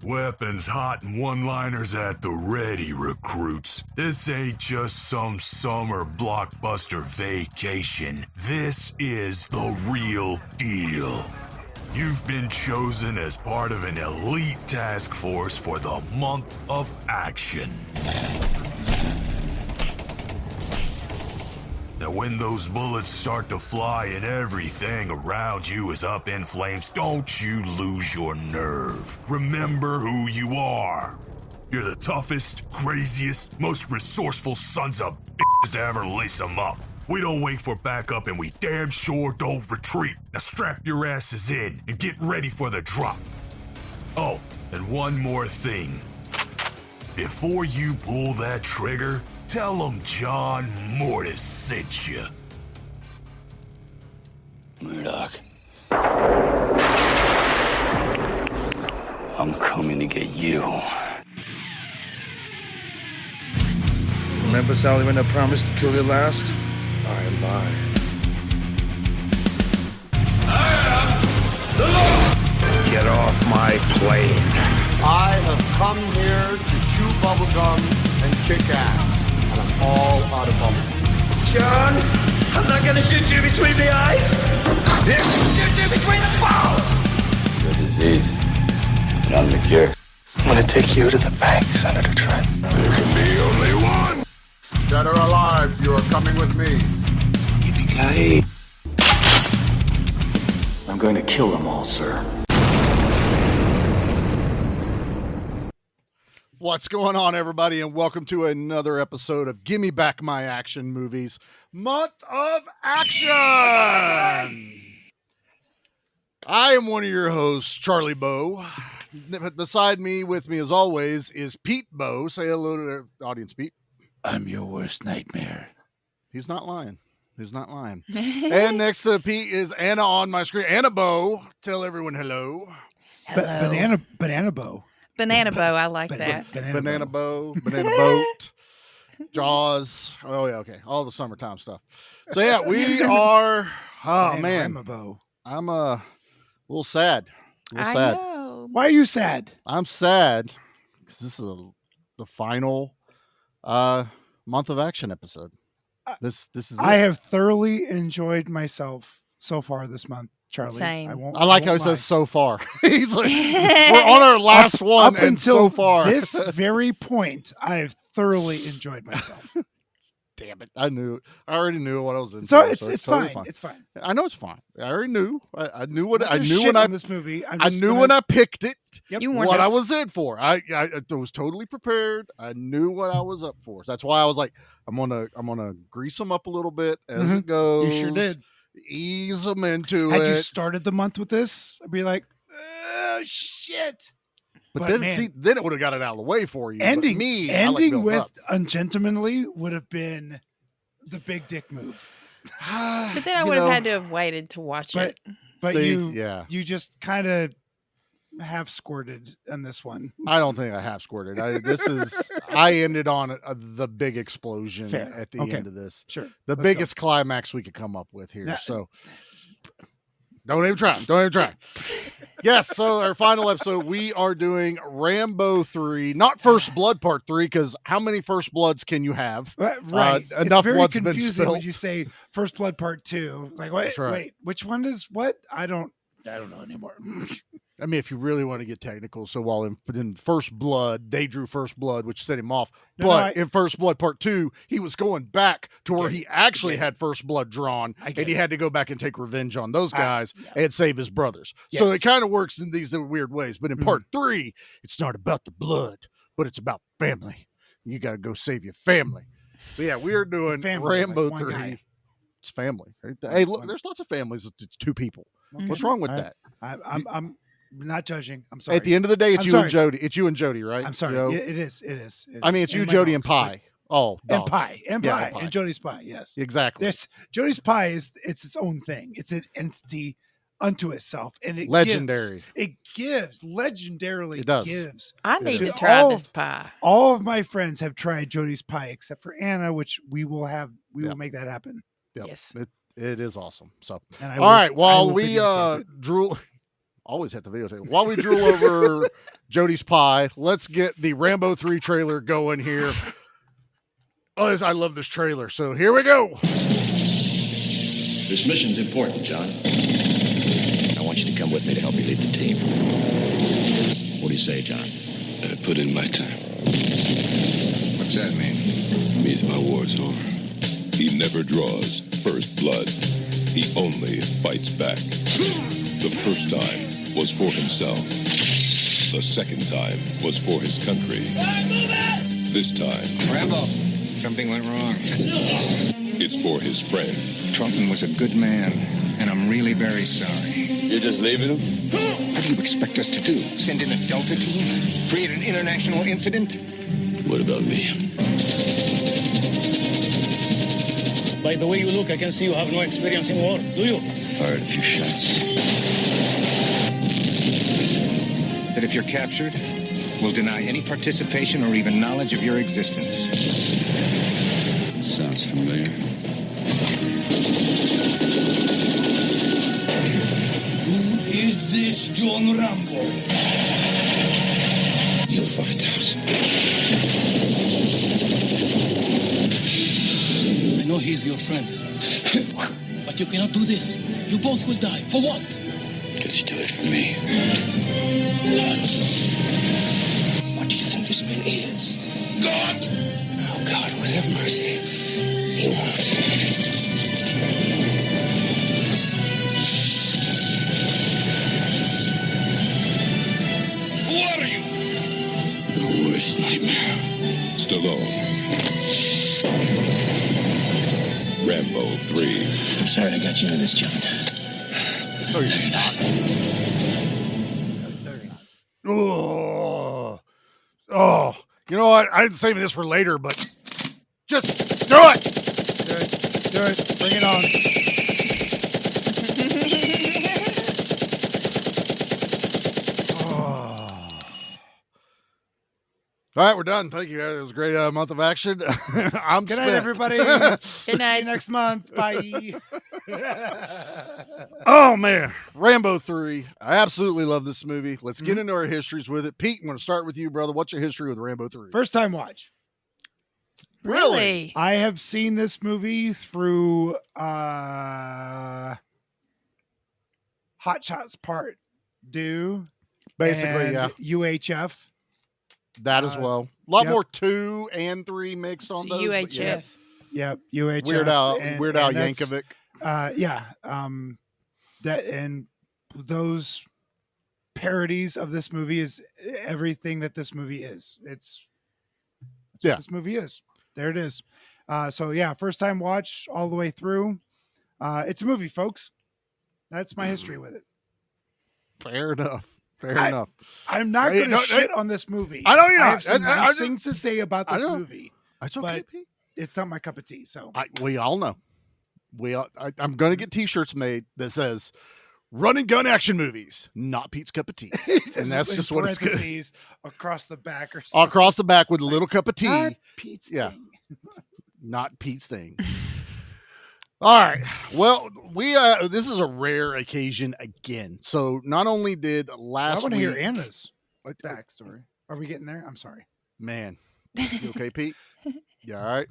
Weapons hot and one-liners at the ready, recruits. This ain't just some summer blockbuster vacation. This is the real deal. You've been chosen as part of an elite task force for the month of action. Now when those bullets start to fly and everything around you is up in flames, don't you lose your nerve. Remember who you are. You're the toughest, craziest, most resourceful sons of bitches to ever lace them up. We don't wait for backup and we damn sure don't retreat. Now strap your asses in and get ready for the drop. Oh, and one more thing. Before you pull that trigger, tell them John Mortis sent you. Murdoch. I'm coming to get you. Remember, Sally, when I promised to kill you last? I lied. Get off my plane. I have come here to chew bubblegum and kick ass. And I'm all out of bubblegum. John, I'm not gonna shoot you between the eyes. Shoot you between the balls. The disease. And I'm the cure. I'm gonna take you to the bank, Senator Trent. There can be only one. Dead or alive, you are coming with me. Yippee-ki-yay. I'm going to kill them all, sir. What's going on, everybody, and welcome to another episode of Gimme Back My Action Movies Month of Action. I am one of your hosts, Charlie Bow. Beside me, with me as always, is Pete Bow. Say hello to the audience, Pete. I'm your worst nightmare. He's not lying. He's not lying. And next to Pete is Anna on my screen. Anna Bow. Tell everyone hello. Banana bow. Banana bow, I like that. Banana bow, banana boat, Jaws. Oh yeah, okay. All the summertime stuff. So yeah, we are. Oh man, bow. I'm a little sad. I know. Why are you sad? I'm sad because this is the final month of action episode. This is. I it. have thoroughly enjoyed myself so far this month, Charlie. Same. I like how he says so far. He's like, we're on our last one, up and until so far, this very point, I've thoroughly enjoyed myself. Damn it! I knew. I already knew what I was in. So for, it's totally fine. It's fine. I know it's fine. I already knew. I knew what I There's knew shit when I on this movie. I knew when I picked it. Yep. You warned what us. I was in for. I was totally prepared. I knew what I was up for. That's why I was like, I'm gonna grease them up a little bit as it goes. You sure did. Ease them into Had it. you started the month with this, I'd be like, oh shit. but then man, then it would have got it out of the way for you. But ending I like building with up. ungentlemanly would have been the big dick move. But then I would have had to have waited to watch it. But See, you yeah. just kind of half squirted on this one. I don't think I half squirted. I ended on the big explosion Fair. at the Okay. end of this. Sure. The Let's biggest climax we could come up with here. Nah. So don't even try. Don't even try. Yes. So our final episode, we are doing Rambo 3, not First Blood Part 3, because how many First Bloods can you have? Right. Enough it's very blood's been confusing when spilled. you say First Blood Part 2. Like, wait, That's right. wait, which one is what? I don't know anymore. I mean, if you really want to get technical, so while in First Blood, they drew First Blood, which set him off. But in First Blood Part 2, he was going back to where he actually had First Blood drawn, and he had to go back and take revenge on those guys and save his brothers. So it kind of works in these weird ways. But in Part 3, it's not about the blood, but it's about family. You got to go save your family. So yeah, we are doing Family, Rambo like 3. guy. It's family. Hey, look, there's lots of families with two people. What's wrong with that? I'm not judging. I'm sorry. At the end of the day, it's I'm you sorry. and Jody. It's you and Jody, right? I'm sorry. Yo? It is. I mean, it's you, my Jody, and dogs, Pie. Oh, and dogs. Pie, and Yeah, Pie, and Jody's Pie. Yes, exactly. There's Jody's Pie it's its own thing. It's an entity unto itself, and it Legendary. gives legendarily. It does. Gives. I need To to try all- this pie. All of my friends have tried Jody's Pie except for Anna, which we will make that happen. Yep. Yes. It is awesome. So, And I all right, I while will we videotape it. drool, always hit the videotape. While we drool over Jody's Pie. Let's get the Rambo 3 trailer going here. Oh, I love this trailer. So here we go. This mission's important, John. I want you to come with me to help me lead the team. What do you say, John? I put in my time. What's that mean? It means my war's over. He never draws first blood. He only fights back. The first time was for himself. The second time was for his country. This time, Rambo, something went wrong. it's for his friend. Trumpen was a good man, and I'm really very sorry. You're just leaving him? What do you expect us to do? Send in a Delta team? Create an international incident? What about me? By the way you look, I can see you have no experience in war, do you? Fired a few shots. That if you're captured, we'll deny any participation or even knowledge of your existence. Sounds familiar. Who is this John Rambo? You'll find out. I know he's your friend. But you cannot do this. You both will die. For what? Because you do it for me. What do you think this man is? God! Oh, God, would have mercy. He wants. Who are you? The worst nightmare. Stallone. Rambo 3. I'm sorry I got you into this, John. No, you're not. Oh, you know what? I didn't save this for later, but just do it. Do it. Bring it on. All right, we're done. Thank you. It was a great month of action. I'm Good night, spent. everybody. Good See you night. next month. Bye. Oh man, Rambo 3. I absolutely love this movie. Let's get into our histories with it. Pete, I'm going to start with you, brother. What's your history with Rambo 3? First time watch. Really? I have seen this movie through Hot Shots Part 2. Basically, and yeah. UHF. That as well. A lot yep. more 2 and 3 mixed on those. but UHF. Yep, UHF. Weird Al and that's- Yankovic. That and those parodies of this movie is everything that this movie is. That's what this movie is. There it is. So yeah, first time watch all the way through. It's a movie, folks. That's my history with it. Fair enough. Fair enough. I'm not going to shit on this movie. I know you're I not. have some I nice just- things to say about this movie. It's okay, Pete. It's not my cup of tea. So We all know. I'm going to get T-shirts made that says "Run and Gun Action Movies," not Pete's cup of tea, and that's just what it's good. Parentheses across the back or something. Across the back with a little cup of tea. Not Pete's Yeah. thing. Not Pete's thing. All right. Well, we this is a rare occasion again. So not only did I last want to week, hear Anna's backstory. Are we getting there? I'm sorry. man, you okay, Pete? You all right?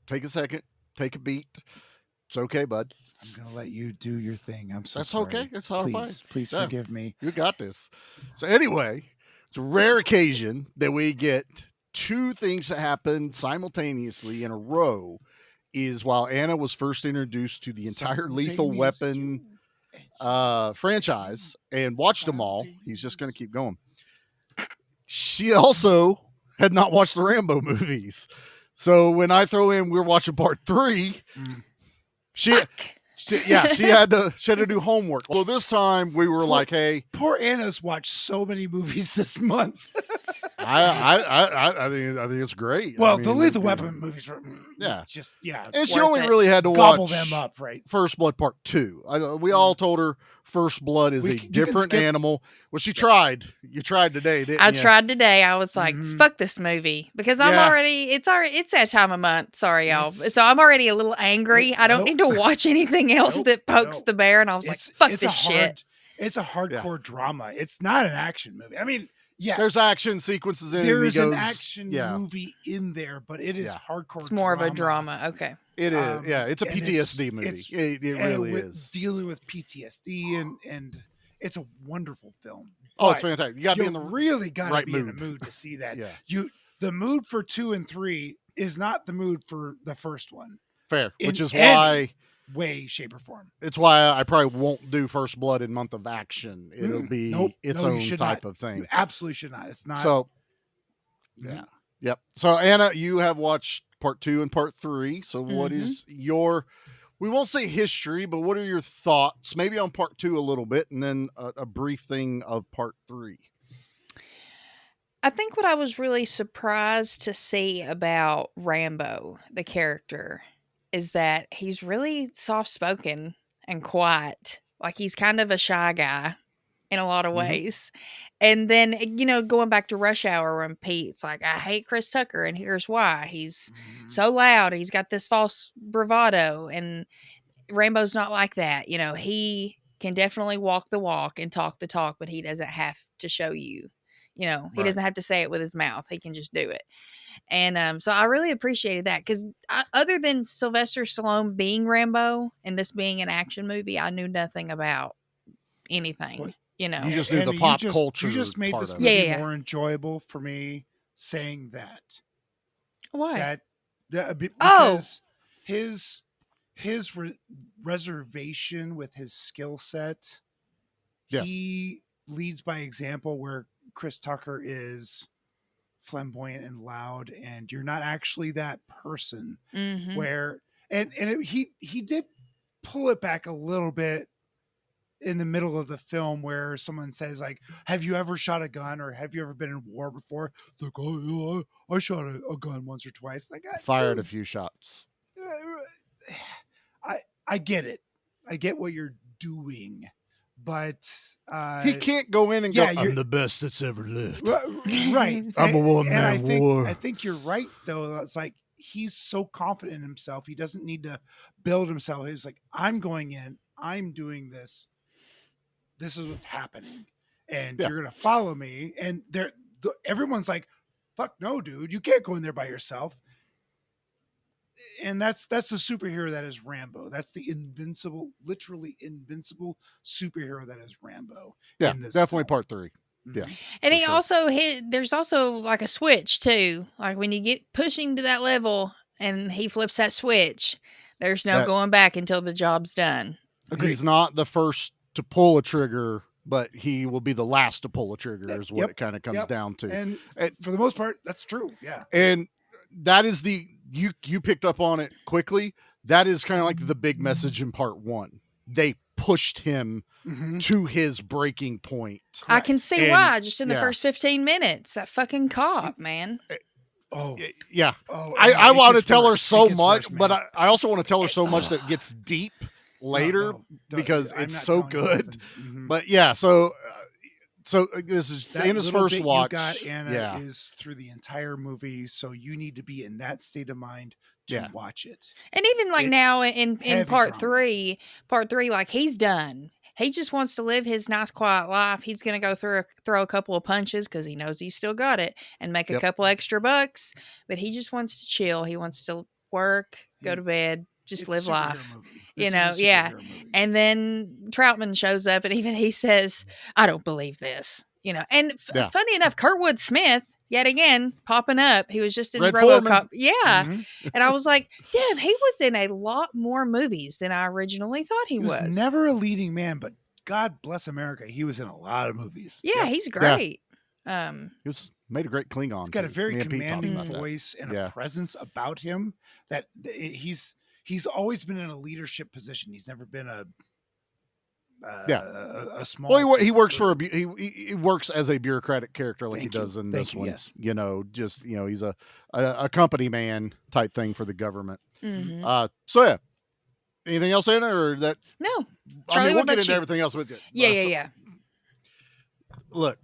Take a second. Take a beat. It's okay, bud. I'm gonna let you do your thing. I'm so That's sorry. okay. It's all please, fine. Please Yeah. forgive me. You got this. So anyway, it's a rare occasion that we get two things that happen simultaneously in a row. Is while Anna was first introduced to the entire Lethal Weapon franchise and watched them all. He's just going to keep going. She also had not watched the Rambo movies. So when I throw in, we're watching part 3. She had to do homework. So this time we were like, hey, Poor Anna's watched so many movies this month. I think it's great. Well, I mean, the Lethal Weapon movies were Yeah. it's and she worth only it. really had to gobble watch them up, right? First Blood Part 2. We all told her First Blood is You a can different skip- animal. Well, she tried. You tried today, didn't I you? tried today. I was like, Mhm. fuck this movie. Because I'm Yeah. already it's that time of month. Sorry, y'all. It's- So I'm already a little angry. I don't Nope. need to watch anything else Nope. that pokes Nope. the bear. And I was like, fuck this shit. It's a hardcore drama. It's not an action movie. I mean, Yes. There's action sequences in it. There is an an action movie in there, but it is hardcore. It's more of a drama. Okay. It is. Yeah, it's a PTSD movie. It really is. Dealing with PTSD and it's a wonderful film. Oh, it's fantastic. You got to be in the really got to right be mood. in a mood to see that. Yeah. The mood for 2 and 3 is not the mood for the first one. Fair, which is why way, shape, or form. It's why I probably won't do First Blood in Month of Action. It'll be its own type of thing. You absolutely should not. It's not. So, yeah. Yep. So, Anna, you have watched part 2 and part 3. So, what is your, we won't say history, but what are your thoughts? Maybe on part 2 a little bit, and then a brief thing of part 3. I think what I was really surprised to see about Rambo, the character, is that he's really soft-spoken and quiet. Like, he's kind of a shy guy in a lot of ways. And then, going back to Rush Hour when Pete's like, I hate Chris Tucker, and here's why. He's so loud. He's got this false bravado. And Rambo's not like that. He can definitely walk the walk and talk the talk, but he doesn't have to show you. He doesn't have to say it with his mouth. He can just do it. And so I really appreciated that because other than Sylvester Stallone being Rambo and this being an action movie, I knew nothing about anything. You just knew the pop culture. You just made this movie more enjoyable for me saying that. Why? Because his reservation with his skill set, he leads by example, where Chris Tucker is flamboyant and loud, and you're not actually that person. Where he did pull it back a little bit in the middle of the film, where someone says, like, have you ever shot a gun, or have you ever been in war before? It's like, oh, I shot a gun once or twice. Like, fired a few shots. I get it. I get what you're doing, but he can't go in and go, I'm the best that's ever lived. Right. I'm a one-man war. I think you're right, though. It's like, he's so confident in himself. He doesn't need to build himself. He's like, I'm going in. I'm doing this. This is what's happening. And you're going to follow me. And everyone's like, fuck no, dude. You can't go in there by yourself. And that's the superhero that is Rambo. That's the literally invincible superhero that is Rambo. Yeah, definitely part 3. Yeah. And he also there's also like a switch too. Like when you push him to that level and he flips that switch, there's no going back until the job's done. He's not the first to pull a trigger, but he will be the last to pull a trigger is what it kind of comes down to. And for the most part, that's true. Yeah. And that is you picked up on it quickly. That is kind of like the big message in part 1. They pushed him to his breaking point. I can see why, just in the first 15 minutes. That fucking cop, man. Oh, yeah. I want to tell her so much, but I also want to tell her so much that gets deep later because it's so good. But yeah, so this is Anna's first watch. You got Anna is through the entire movie, so you need to be in that state of mind to watch it. And even like now in part drama. 3, like he's done. He just wants to live his nice, quiet life. He's going to go throw a couple of punches because he knows he's still got it and make a couple extra bucks. But he just wants to chill. He wants to work, go to bed, just live life. Movie. And then Troutman shows up and even he says, I don't believe this. And funny enough, Kurtwood Smith, yet again, popping up. He was just in RoboCop. Yeah. And I was like, damn, he was in a lot more movies than I originally thought he was. He was never a leading man, but God bless America. He was in a lot of movies. Yeah, he's great. Yeah. He made a great Klingon. He's got a very commanding voice and a presence about him that he's always been in a leadership position. He's never been a small. Well, he works he works as a bureaucratic character like he does in this one. Yes. He's a company man type thing for the government. So yeah. Anything else in it or that? No. Charlie, we'll get into everything else with you. Yeah. Look,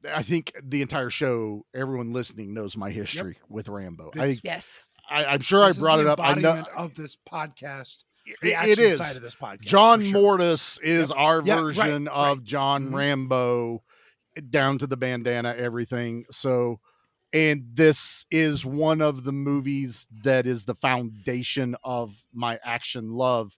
I think the entire show, everyone listening knows my history with Rambo. Yes. I'm sure I brought it up. I know of this podcast. It is. Side of this podcast, John Mortis is our version of John Rambo. down to the bandana, everything. So, and this is one of the movies that is the foundation of my action love.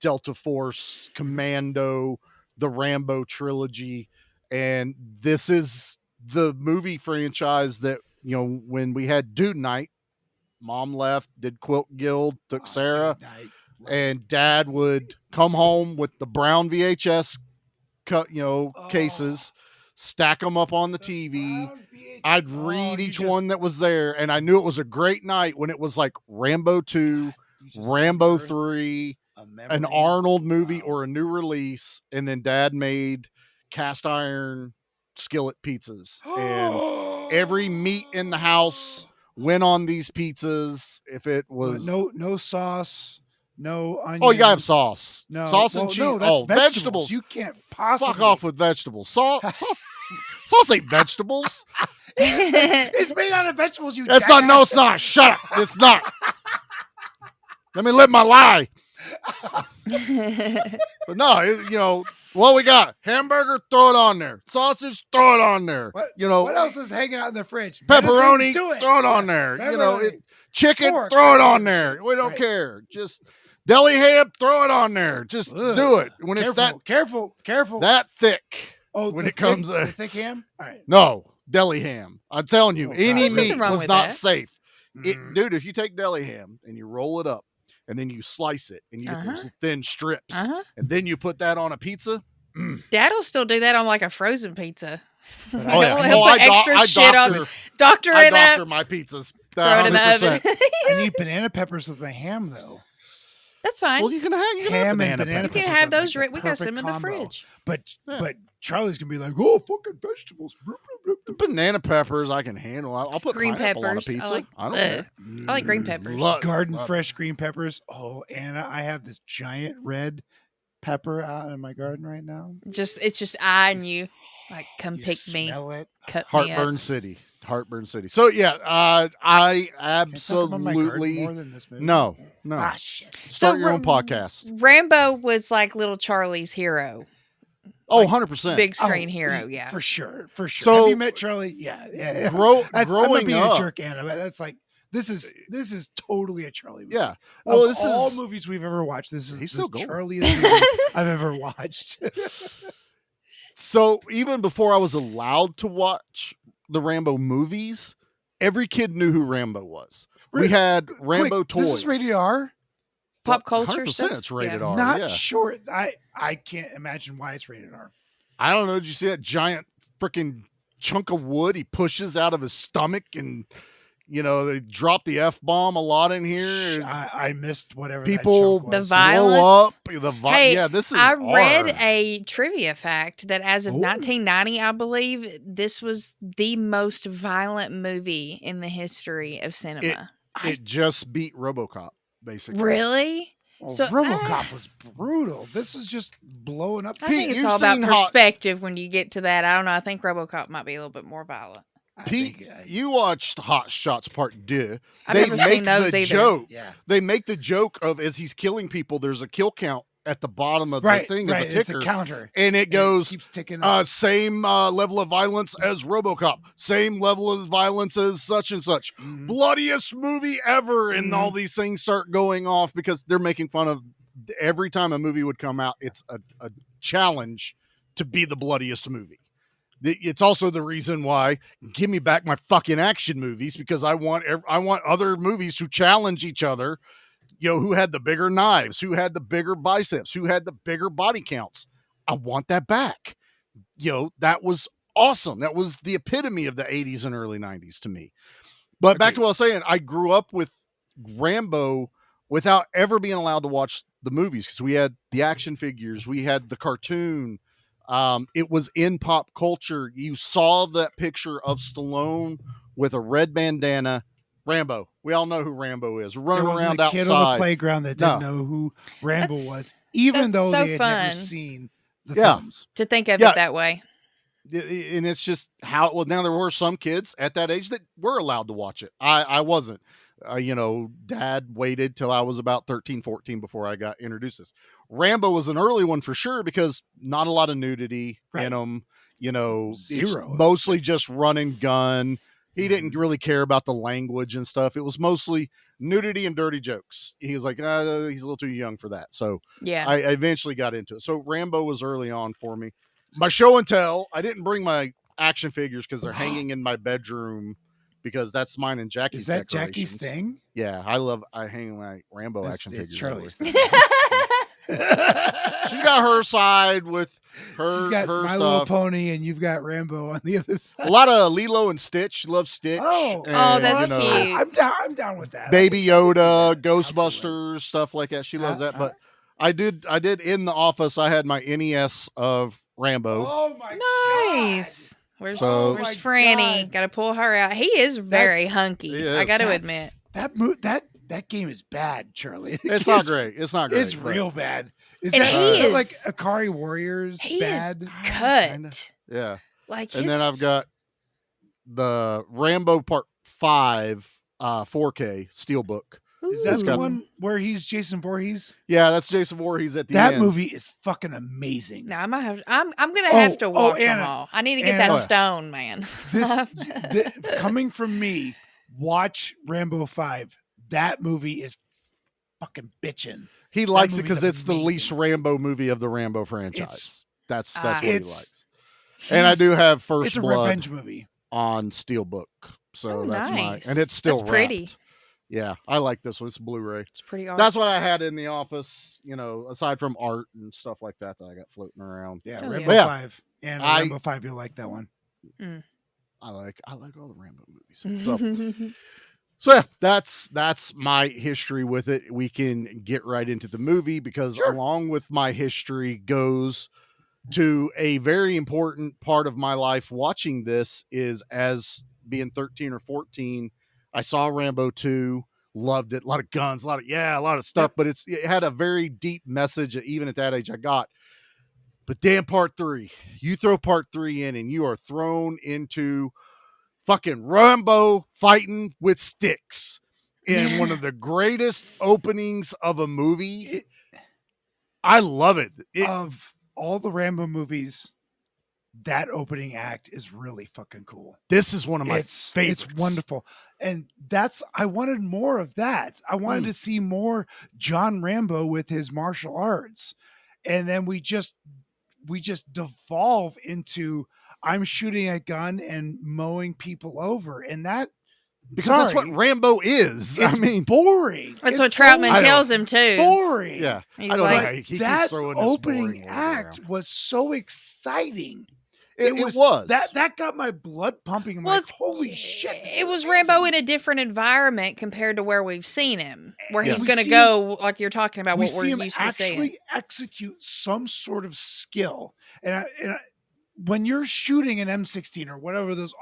Delta Force, Commando, the Rambo trilogy. And this is the movie franchise that, when we had Dude Night, Mom left, did Quilt Guild, took Sarah, and Dad would come home with the brown VHS cases, stack them up on the TV. I'd read each one that was there, and I knew it was a great night when it was like Rambo 2, Rambo 3, an Arnold movie or a new release, and then Dad made cast iron skillet pizzas, and every meat in the house went on these pizzas. If it was no sauce, no onions. Oh, you gotta have sauce. No sauce and cheese. No, that's vegetables. You can't possibly fuck off with vegetables. Sauce ain't vegetables. It's made out of vegetables. That's not. No, it's not. Shut up. It's not. Let me live my lie. But no, what we got? Hamburger, throw it on there. Sausage, throw it on there. What else is hanging out in the fridge? Pepperoni, throw it on there. Chicken, Pork, throw it on there. We don't care. Just deli ham, throw it on there. Just do it when it's that careful, that thick. Oh, when it comes the thick ham. All right. No, deli ham. I'm telling you, any There's meat nothing wrong was with not that. safe. Dude, if you take deli ham and you roll it up and then you slice it and you get those thin strips and then you put that on a pizza. Dad'll still do that on like a frozen pizza. Oh yeah, He'll put extra shit on. Doctor it doctor up. my pizzas. Throw it in the 100%. oven. I need banana peppers with my ham though. That's fine. Well, you can have ham and banana you peppers. can have those. Like We got some in the combo. fridge. But Charlie's gonna be like, oh, fucking vegetables. The banana peppers I can handle. I'll put Green pineapple peppers. on a pizza. I like. I don't care. I like green peppers. Garden fresh green peppers. Oh, Anna, I have this giant red pepper out in my garden right now. It's just eyeing you. Like, come You pick me. smell it. Cut Heartburn me up. City. Heartburn City. So yeah, I Can I talk about my garden absolutely more than this movie? no. Ah, shit. Start So your own podcast. Rambo was like little Charlie's hero. Oh, 100%. Big screen hero, yeah. For sure. So- have you met Charlie? Yeah. I'm Growing not being up, a jerk, Anna, but that's like this is totally a Charlie movie. yeah. Well, Of this all is movies we've ever watched, this is He's the still going. Charliest movie I've ever watched. so even before I was allowed to watch the Rambo movies, every kid knew who Rambo was. We had Rambo Quick, toys. This is rated R. Pop culture 100% stuff. it's rated Yeah. R. Not yeah. sure. I can't imagine why it's rated R. I don't know. Did you see that giant freaking chunk of wood he pushes out of his stomach? And, they drop the F-bomb a lot in here. I missed whatever People that chunk The was. violence. blow up. Hey, yeah, this is I read R. a trivia fact that as of 1990, I believe this was the most violent movie in the history of cinema. It just beat RoboCop, basically. Really? Well, So, RoboCop was brutal. This was just blowing up. I think it's you've all about seen Hot- perspective when you get to that. I don't know. I think RoboCop might be a little bit more violent. Pete, you watched Hot Shots Part 2. I've never seen those either. Joke. Yeah. They make the joke of as he's killing people, there's a kill count at the bottom of Right, the thing right. as a It's ticker. a counter. And it goes, keeps ticking up. same level of violence as RoboCop, same level of violence as such and such. Mhm. Bloodiest movie ever. And all these things start going off because they're making fun of every time a movie would come out. It's a challenge to be the bloodiest movie. It's also the reason why give me back my fucking action movies, because I want other movies to challenge each other. Who had the bigger knives, who had the bigger biceps, who had the bigger body counts. I want that back. That was awesome. That was the epitome of the 80s and early 90s to me. But back to what I was saying, I grew up with Rambo without ever being allowed to watch the movies because we had the action figures, we had the cartoon. It was in pop culture. You saw that picture of Stallone with a red bandana. Rambo. We all know who Rambo is. Running There wasn't around a outside. kid on the playground that didn't know who Rambo was, even though so they had fun. never seen the Yeah. films. To think of Yeah. it that way. And it's just how, well, now there were some kids at that age that were allowed to watch it. I wasn't. Dad waited till I was about 13, 14 before I got introduced to this. Rambo was an early one for sure because not a lot of nudity in them. You know, it's Zero. mostly just run and gun. He didn't really care about the language and stuff. It was mostly nudity and dirty jokes. He was like, he's a little too young for that. So Yeah. I eventually got into it. So Rambo was early on for me. My show and tell, I didn't bring my action figures because they're hanging in my bedroom because that's mine and Jackie's. Is that decorations. Jackie's thing? Yeah, I hang my Rambo action figures. It's Charlie's thing. She's got her side with her. She's got her My stuff. Little Pony, and you've got Rambo on the other side. A lot of Lilo and Stitch. She loves Stitch. Oh, and, that's you know, cute. I'm down with that. Baby Yoda, Ghostbusters, stuff like that. She loves that. But I did in the office. I had my NES of Rambo. Oh my Nice. Where's So- Where's Oh my Franny? God. Got to pull her out. He is very That's- hunky. He I is. got to admit. That game is bad, Charlie. It's not great. It's not great. It's but- real bad. Is And that, he is that is- like Akari Warriors He bad? is cut. Yeah. Like And his, then I've got the Rambo Part 5 4K Steelbook. Is that It's the got- one where he's Jason Voorhees? Yeah, that's Jason Voorhees at the That end. movie is fucking amazing. No, I might have. I'm gonna have to watch them Anna. all. I need to get Anna. that stone, man. Coming from me, watch Rambo 5. That movie is fucking bitching. He likes it movie's because it's the amazing. least Rambo movie of the Rambo franchise. That's what he it's- likes. And I do have First It's a Blood revenge movie. on Steelbook. So Oh, that's nice. and it's still That's pretty. wrapped. Yeah, I like this one. It's Blu-ray. It's pretty awesome. That's what I had in the office, you know, aside from art and stuff like that I got floating around. Yeah, Oh, Rambo yeah. 5. And I- Rambo 5, you'll like that one. I like all the Rambo movies. So yeah, that's my history with it. We can get right into the movie because along with my history goes to a very important part of my life watching this is as being 13 or 14, I saw Rambo 2, loved it. A lot of guns, a lot of stuff, but it had a very deep message that even at that age I got. But damn, part 3, you throw part 3 in and you are thrown into fucking Rambo fighting with sticks in one of the greatest openings of a movie. I love it. Of all the Rambo movies, that opening act is really fucking cool. This is one of my favorites. It's wonderful. And I wanted more of that. I wanted to see more John Rambo with his martial arts. And then we just devolve into I'm shooting a gun and mowing people over. And that because that's what Rambo is. It's boring. That's It's what Troutman so tells him too. boring. Yeah. He's I don't like, know. He keeps That throwing this opening boring words act around. was so exciting. It was. That got my blood pumping. I'm Well, like, it's- holy shit. It was Rambo in a different environment compared to where we've seen him, where Yes. he's We going to see go like you're talking about we what we're see him used to seeing. actually execute some sort of skill. And when you're shooting an M16 or whatever those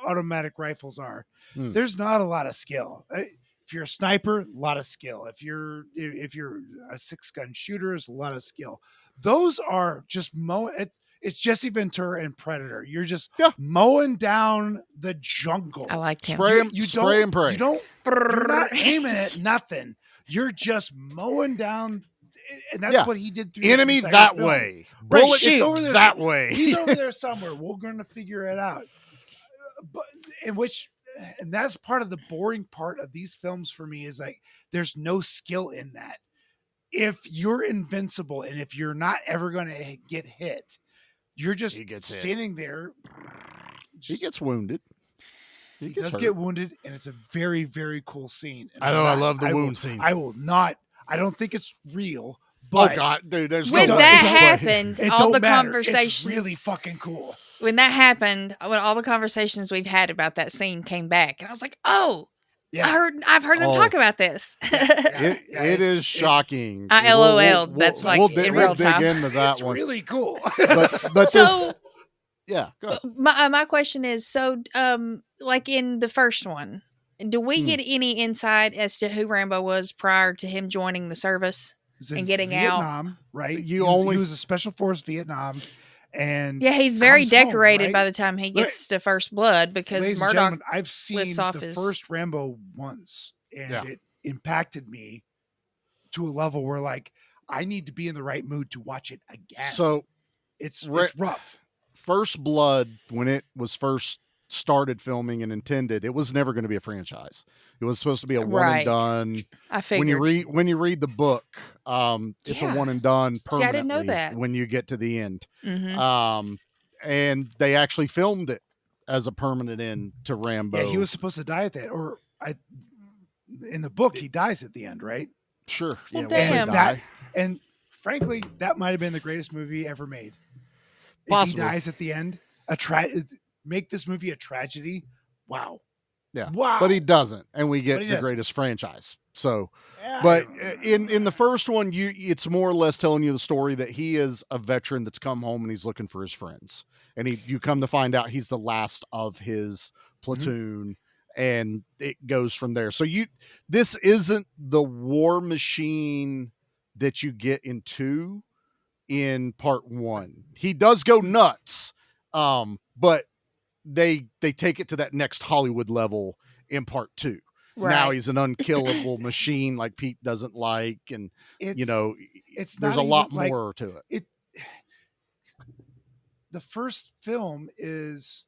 automatic rifles are, there's not a lot of skill. If you're a sniper, a lot of skill. If you're a 6-gun shooter, there's a lot of skill. Those are just it's Jesse Ventura and Predator. You're just mowing down the jungle. I liked him. Spray and pray. You're not aiming at nothing. You're just mowing down, and that's what he did. Through Enemy this entire that film. way. Right, Bullet it's over there that way. He's over there somewhere. We're going to figure it out. But and that's part of the boring part of these films for me is like there's no skill in that. If you're invincible and if you're not ever going to get hit, you're just standing there. He gets wounded. He does get wounded, and it's a very, very cool scene. And I know. I love the wound scene. I will not. I don't think it's real. But oh God, dude! There's When no that way. happened, It all don't the matter. conversations It's really fucking cool. When that happened, when all the conversations we've had about that scene came back, and I was like, "Oh, Yeah. I've heard them talk about this." It is shocking. I LOL'd. That's like in real we'll dig time. into that It's one. really cool. But So- this, yeah. Go ahead. My question is, so like in the first one, do we get any insight as to who Rambo was prior to him joining the service He was in and getting out? Vietnam, right? You he only- was a special force Vietnam, and Yeah, he's very comes home, decorated right? by the time he gets to First Blood because Ladies and Murdoch. gentlemen, I've seen lists off the his- first Rambo once, and Yeah. it impacted me to a level where, like, I need to be in the right mood to watch it again. So it's Ra- rough. First Blood, when it was first started filming and intended, it was never going to be a franchise. It was supposed to be a one and done. I figured. When you read the book, it's a one and done permanently. See, I didn't know that. When you get to the end. Mm-hmm. And they actually filmed it as a permanent end to Rambo. Yeah, he was supposed to die at that, in the book he dies at the end, right? Sure. Well, yeah, damn. And frankly, that might have been the greatest movie ever made. Possibly. If he dies at the end, make this movie a tragedy. Wow. Yeah. Wow. But he doesn't, and we get the greatest franchise. So, but in the first one, it's more or less telling you the story that he is a veteran that's come home and he's looking for his friends, and you come to find out he's the last of his platoon, and it goes from there. So this isn't the war machine that you get in 2 in part 1. He does go nuts, but they take it to that next Hollywood level in part 2. Right. Now he's an unkillable machine like Pete doesn't like, and there's a lot more to it. The first film is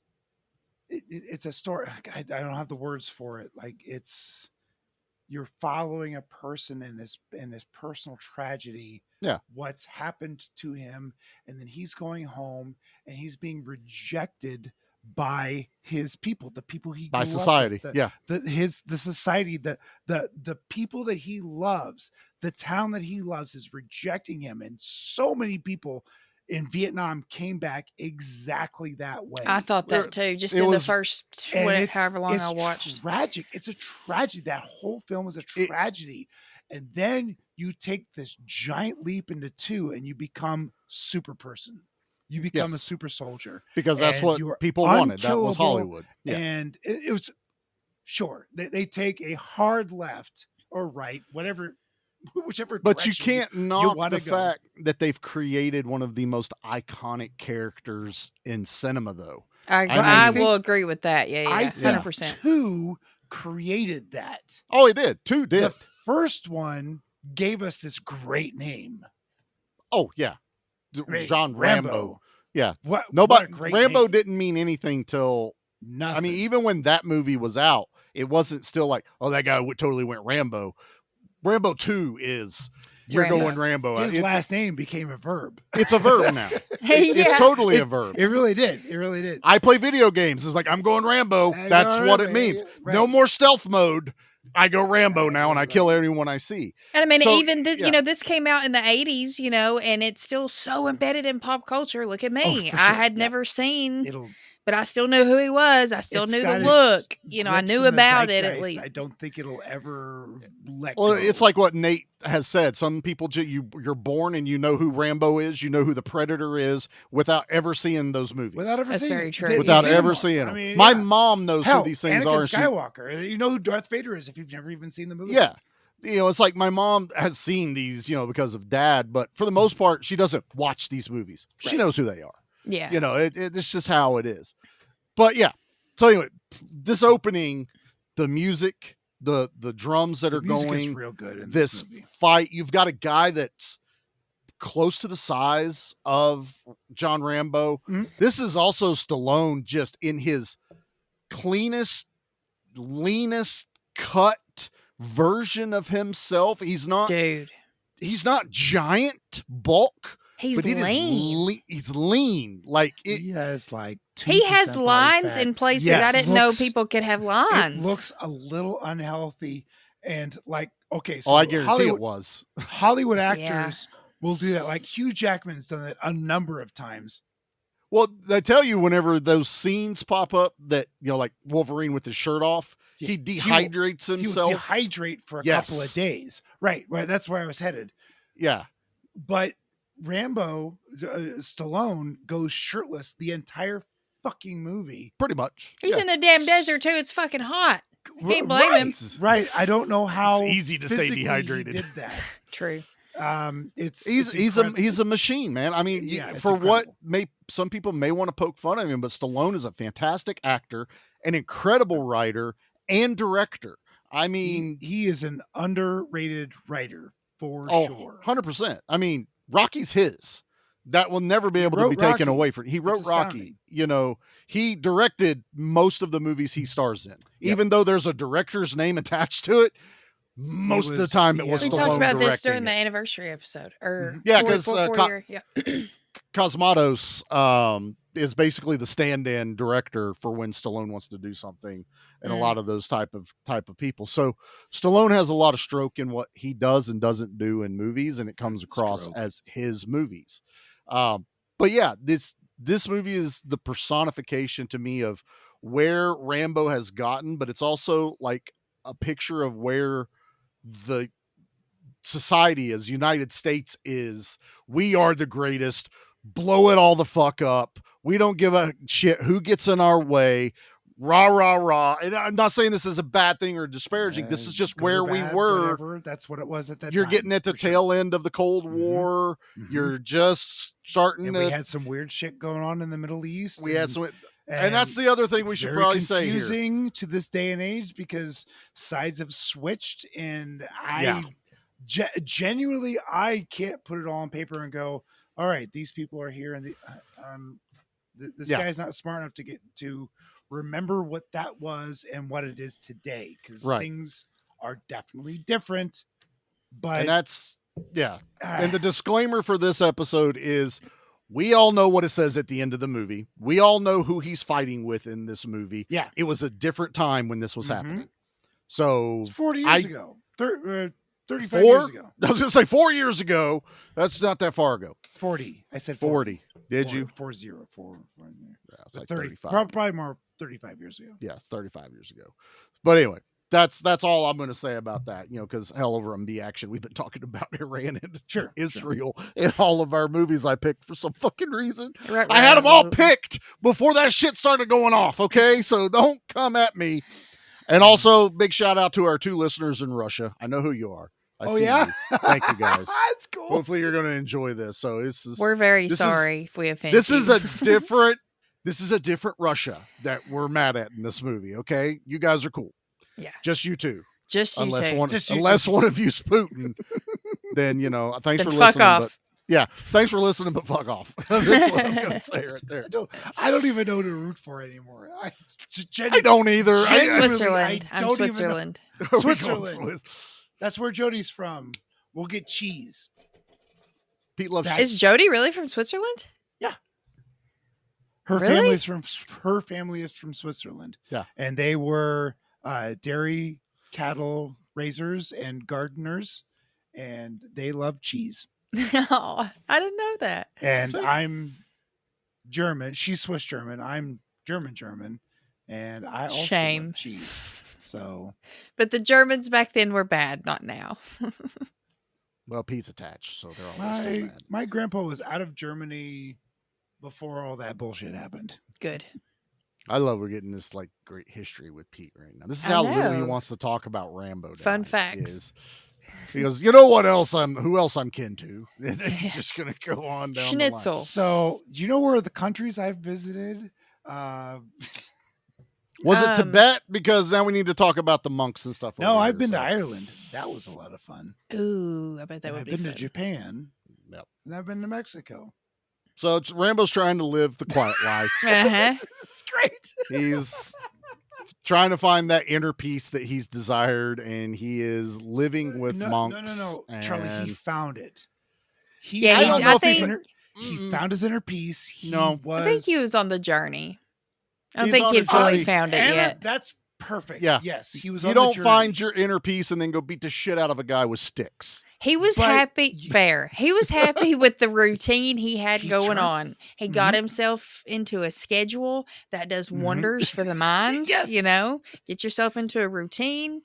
it's a story. I don't have the words for it. Like you're following a person in his personal tragedy. Yeah. What's happened to him, and then he's going home and he's being rejected by his people, the people he grew by society, up with, the society, the people that he loves, the town that he loves is rejecting him, and so many people in Vietnam came back exactly that way. I thought that too, just in the first however long I watched. Tragic. It's a tragedy. That whole film is a tragedy, and then you take this giant leap into 2, and you become super person. You become a super soldier, because that's what people wanted. That was Hollywood. Yeah. And it was they take a hard left or right, whichever. But you can't knock the fact that they've created one of the most iconic characters in cinema, though. I will agree with that. Yeah, 100%. 2 created that. Oh, it did. 2 did. The first one gave us this great name. Oh yeah. John Rambo. Yeah. Rambo name. didn't mean anything till nothing. I mean, even when that movie was out, it wasn't still like, oh, that guy totally went Rambo. Rambo 2 is you're going Rambo. His last name became a verb. It's a verb now. It's totally a verb. It really did. It really did. I play video games. It's like, I'm going Rambo. That's what it means. Right. No more stealth mode. I go Rambo now, and I kill everyone I see. And I mean, even this, this came out in the 80s, and it's still so embedded in pop culture. Look at me. Sure. I had never seen, but I still knew who he was. I still knew the look. I knew about it at least. I don't think it'll ever let go. It's like what Nate has said. Some people, you're born and you know who Rambo is, you know who the Predator is, without ever seeing those movies. That's very true. Without ever seeing them. I mean, my mom knows who these things are. Skywalker. You know who Darth Vader is if you've never even seen the movie. Yeah. It's like my mom has seen these, because of Dad, but for the most part, she doesn't watch these movies. Right. She knows who they are. Yeah. It's just how it is. But yeah. So anyway, this opening, the music, the drums that are going, real good in this fight, you've got a guy that's close to the size of John Rambo. Mm-hmm. This is also Stallone, just in his cleanest, leanest cut version of himself. He's not giant bulk. He's lean. He's lean. Like he has like he has lines in places I didn't know people could have lines. It looks a little unhealthy, and like so I guarantee it was. Hollywood actors will do that. Like Hugh Jackman's done that a number of times. Well, they tell you whenever those scenes pop up that like Wolverine with his shirt off, he dehydrates himself. He will dehydrate for a couple of days. Right. That's where I was headed. Yeah, but Rambo, Stallone goes shirtless the entire fucking movie. Pretty much. He's in the damn desert too. It's fucking hot. Can't blame him. Right. I don't know how it's easy to stay dehydrated. He did that. True. He's a machine, man. I mean, for what some people may want to poke fun at him, but Stallone is a fantastic actor, an incredible writer and director. I mean, he is an underrated writer for sure. 100%. I mean, Rocky's his. that will never be able to be taken away from. He wrote Rocky. You know, he directed most of the movies he stars in, even though there's a director's name attached to it. Most of the time, it was we Stallone talked about this directing during the it. anniversary episode, or because Cosmatos is basically the stand-in director for when Stallone wants to do something, and a lot of those type of people. So Stallone has a lot of stroke in what he does and doesn't do in movies, and it comes across as his movies. But yeah, this movie is the personification to me of where Rambo has gotten, but it's also like a picture of where the society is. United States is. We are the greatest. Blow it all the fuck up. We don't give a shit who gets in our way. Rah, rah, rah. And I'm not saying this is a bad thing or disparaging. This is just where we were. Whatever. That's what it was at that time. You're getting at the tail end of the Cold War. You're just starting and to. We had some weird shit going on in the Middle East. We had some. And that's the other thing we should probably say here. It's confusing to this day and age because sides have switched, and I genuinely I can't put it all on paper and go, all right, these people are here, and this guy's not smart enough to get to remember what that was and what it is today, because things are definitely different. But and that's and the disclaimer for this episode is, we all know what it says at the end of the movie. We all know who he's fighting with in this movie. Yeah. It was a different time when this was happening. So it's 40 years ago. 35 4? years ago. I was going to say 4 years ago. That's not that far ago. 40. I said 40. Did you? 40. Yeah, like 30, 35. probably more 35 years ago. Yeah, 35 years ago. But anyway, that's all I'm going to say about that, you know, because hell, over on B Action, we've been talking about Iran and Israel in all of our movies I picked for some fucking reason. I had them all picked before that shit started going off, okay? So don't come at me. And also, big shout out to our 2 listeners in Russia. I know who you are. I see you. Thank you, guys. That's cool. Hopefully you're going to enjoy this. So we're very sorry if we offend you. This is a different Russia that we're mad at in this movie, okay? You guys are cool. Yeah. Just you two. Just you two. Unless one of you's Putin, then, you know, thanks then for fuck listening. Off. But, thanks for listening, but fuck off. That's what I'm going to say right there. I don't even know who to root for anymore. I don't either. Switzerland. I'm Switzerland. Switzerland. That's where Jody's from. We'll get cheese. Pete loves cheese. Is Jody really from Switzerland? Yeah. Her family is from Switzerland. Yeah. And they were dairy cattle raisers and gardeners, and they love cheese. No, I didn't know that. And I'm German. She's Swiss German. I'm German. And I also love cheese. So, but the Germans back then were bad, not now. Well, Pete's attached, so they're always bad. My grandpa was out of Germany before all that bullshit happened. Good. I love we're getting this like great history with Pete right now. This is how little he wants to talk about Rambo. Fun facts. He goes, you know what else who else I'm kin to? And he's just gonna go on down Schnitzel. the line. So, do you know where the countries I've visited? Was it Tibet? Because now we need to talk about the monks and stuff. No, I've been to Ireland. That was a lot of fun. Ooh, I bet that would be fun. I've been to Japan. Yep. And I've been to Mexico. So Rambo's trying to live the quiet life. Uh-huh. This is great. He's trying to find that inner peace that he's desired, and he is living with monks. No. Charlie, he found it. He found his inner peace. I think he was on the journey. I don't think he'd fully found it yet. That's perfect. Yeah. Yes, he was. You don't find your inner peace and then go beat the shit out of a guy with sticks. He was happy. Fair. He was happy with the routine he had going on. He got himself into a schedule that does wonders for the mind. Yes. You know, get yourself into a routine.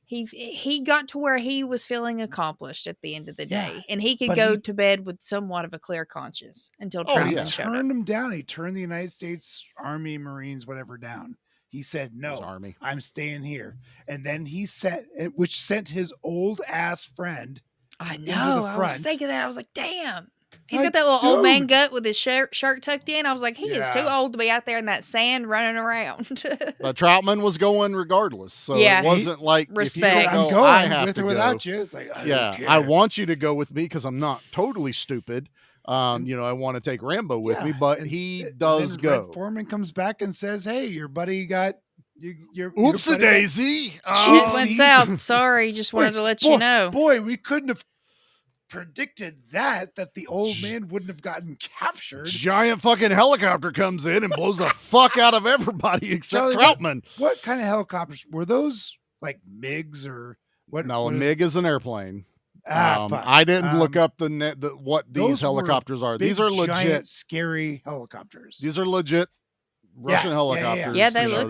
He got to where he was feeling accomplished at the end of the day, and he could go to bed with somewhat of a clear conscience until Troutman showed up. Turned him down. He turned the United States Army, Marines, whatever down. He said, "No, I'm staying here." And then he which sent his old ass friend. I know. I was thinking that. I was like, "Damn." He's got that little old man gut with his shirt tucked in. I was like, he is too old to be out there in that sand running around. But Troutman was going regardless. So it wasn't like, respect. If you don't go, I'm I going have with to or go. without you. It's like, I want you to go with me because I'm not totally stupid. I want to take Rambo with me, but he does go. Red Foreman comes back and says, "Hey, your buddy got your oopsie daisy. Shit went south. Sorry, just wanted to let you know. Boy, we couldn't have predicted that the old man wouldn't have gotten captured. Giant fucking helicopter comes in and blows the fuck out of everybody except Troutman. What kind of helicopters were those? Like MiGs or what? No, a MiG is an airplane. Fuck. I didn't look up what these helicopters are. Big, these are legit, giant, scary helicopters. These are legit Russian helicopters. Yeah, they look.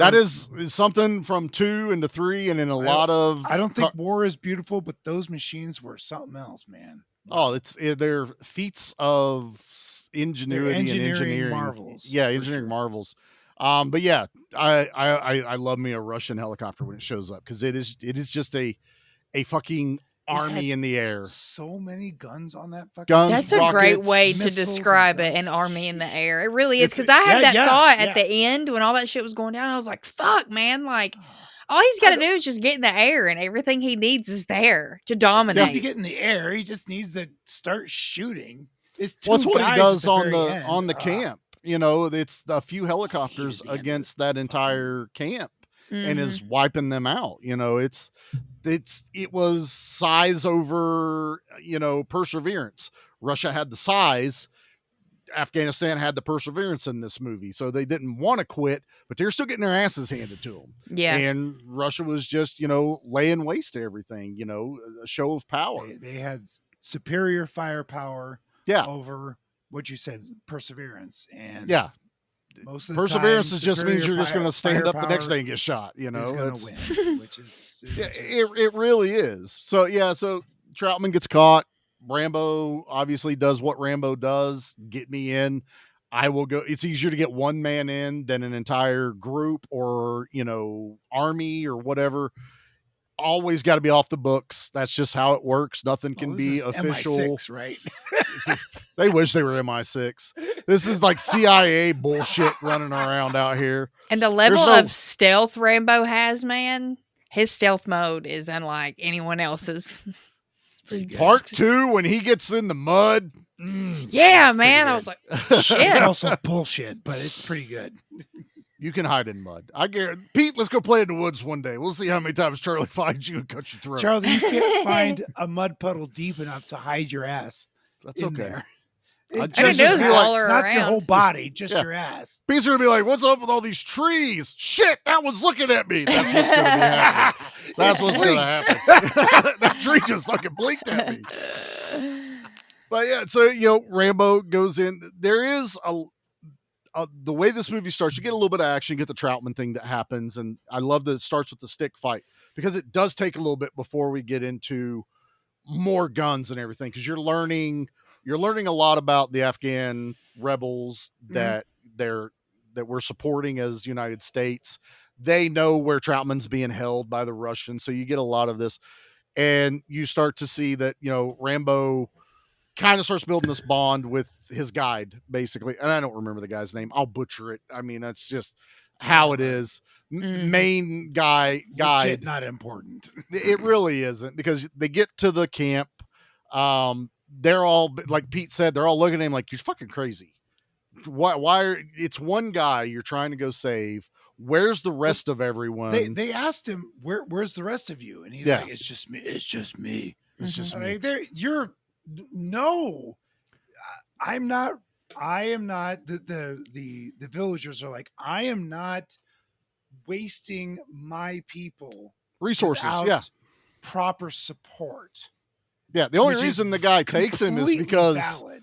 That is something from 2 into 3, and in a lot of. I don't think war is beautiful, but those machines were something else, man. Oh, they're feats of ingenuity and engineering marvels. Yeah, engineering marvels. But yeah, I love me a Russian helicopter when it shows up because it is just a fucking army in the air. So many guns on that fucking guns. That's rockets, a great way to describe it, an army in the air. It really is, because I had that thought at the end when all that shit was going down. I was like, fuck, man, like all he's got to do is just get in the air and everything he needs is there to dominate. If you get in the air, he just needs to start shooting. That's what he does on the camp. It's a few helicopters against that entire camp. And is wiping them out. It was size over, perseverance. Russia had the size. Afghanistan had the perseverance in this movie. So they didn't want to quit, but they're still getting their asses handed to them. Yeah. And Russia was just, laying waste to everything, a show of power. They had superior firepower over what you said, perseverance. And most of the perseverance time, just means you're just going to stand up the next day and get shot. It's going to win, which is it really is. So so Troutman gets caught. Rambo obviously does what Rambo does. Get me in. I will go. It's easier to get one man in than an entire group or army or whatever. Always got to be off the books. That's just how it works. Nothing can be official. MI6, right? They wish they were MI6. This is like CIA bullshit running around out here. And the level of stealth Rambo has, man, his stealth mode is unlike anyone else's. Part 2, when he gets in the mud. Yeah, man. I was like, shit. It's also bullshit, but it's pretty good. You can hide in mud. I guarantee. Pete, let's go play in the woods one day. We'll see how many times Charlie finds you and cuts your throat. Charlie, you can't find a mud puddle deep enough to hide your ass. That's okay. There. Just be not around. your whole body, just your ass. Pete's gonna be like, "What's up with all these trees? Shit, that one's looking at me." That's what's gonna be happening. That's what's gonna happen. That tree just fucking blinked at me. But yeah, so Rambo goes in. There is the way this movie starts, you get a little bit of action, you get the Troutman thing that happens, and I love that it starts with the stick fight because it does take a little bit before we get into more guns and everything, because you're learning a lot about the Afghan rebels that we're supporting as United States. They know where Troutman's being held by the Russians, so you get a lot of this, and you start to see that Rambo kind of starts building this bond with his guide, basically. And I don't remember the guy's name. I'll butcher it. I mean, that's just how it is. Main guide. Legit not important. It really isn't, because they get to the camp. They're all, like Pete said, they're all looking at him like, you're fucking crazy. Why it's one guy you're trying to go save. Where's the rest of everyone? They asked him, where's the rest of you? And he's like, it's just me. It's just me. It's just me. No, I'm not. I am not. The villagers are like, I am not wasting my people resources. Proper support. Yeah. The only reason the guy takes him is because. Valid.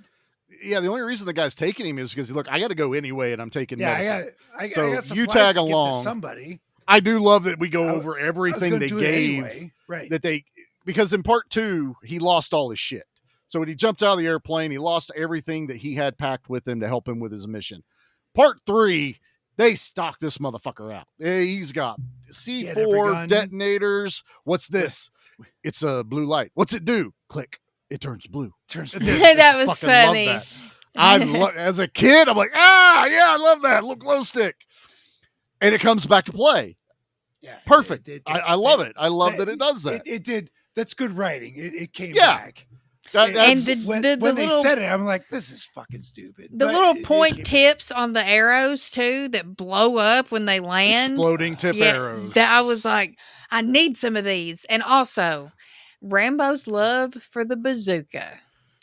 Yeah, the only reason the guy's taking him is because, look, I got to go anyway, and I'm taking medicine. I so you tag along. Somebody. I do love that we go over everything they gave. Anyway. Right. Because in part 2, he lost all his shit. So when he jumped out of the airplane, he lost everything that he had packed with him to help him with his mission. Part 3, they stocked this motherfucker out. He's got C4 detonators. What's this? It's a blue light. What's it do? Click. It turns blue. That was funny. As a kid, I'm like, I love that. Little glow stick. And it comes back to play. Yeah. Perfect. I love it. I love that it does that. It did. That's good writing. It came back. And the when they little said it, I'm like, this is fucking stupid. the But little it point came- tips on the arrows too that blow up when they land. Exploding tip arrows. That I was like, I need some of these. And also, Rambo's love for the bazooka.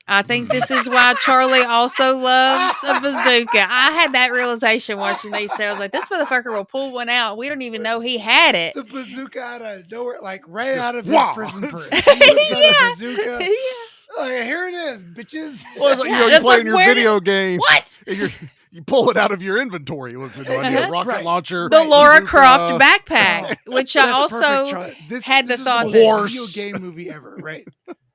I think this is why Charlie also loves a bazooka. I had that realization watching these two. I was like, this motherfucker will pull one out. We don't even know he had it. The bazooka out of nowhere, like right out of his wow. prison purse. He whips out a Yeah. bazooka. Yeah. Like, here it is, bitches. Well, it's like, Yeah, you're that's playing like, your where video game. What? And you pull it out of your inventory. What's it going? A rocket Right. launcher. The Laura bazooka. Croft backpack, which I That's perfect, also Charlie. This had the is thought most that- Horse. video game movie ever, right?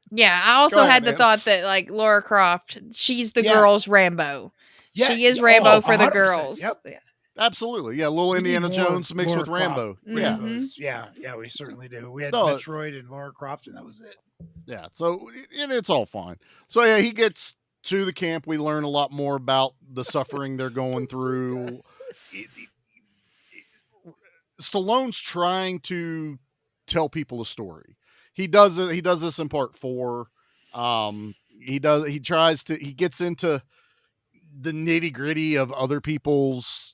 Yeah, I also Go ahead, had the man. thought that like Laura Croft, she's the Yeah. girls' Rambo. Yeah, She is yeah, Rambo oh, for the 100%, girls. yep. Yeah. Absolutely. Yeah, little We need Indiana more Jones mixed Laura with Rambo. Croft Yeah. Rambos. Yeah, we certainly do. We had No, Metroid and Laura Croft, and that was it. Yeah. So, and it's all fine. So, yeah, he gets to the camp. We learn a lot more about the suffering they're going through. Stallone's trying to tell people a story. He does it. He does this in part 4. He gets into the nitty gritty of other people's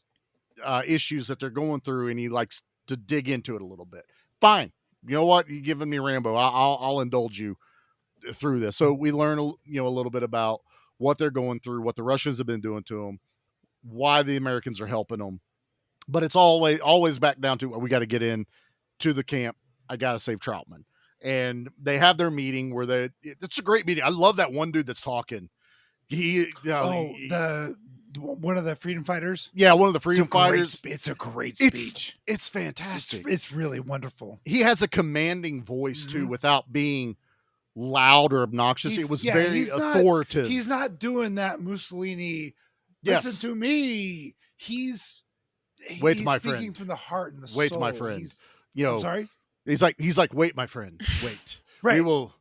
issues that they're going through, and he likes to dig into it a little bit. Fine. You know what? You're giving me Rambo. I'll indulge you through this. So we learn, a little bit about what they're going through, what the Russians have been doing to them, why the Americans are helping them. But it's always back down to, we got to get in to the camp. I got to save Troutman. And they have their meeting where it's a great meeting. I love that one dude that's talking. One of the freedom fighters. Yeah, one of the freedom fighters. It's a great speech. It's fantastic. It's really wonderful. He has a commanding voice too, without being loud or obnoxious. It was very authoritative. He's not doing that Mussolini. Yes. Listen to me. He's Wait, my speaking friend. from the heart and the Wait, soul. my friend. I'm sorry. He's like, wait, my friend, wait. Right. We will,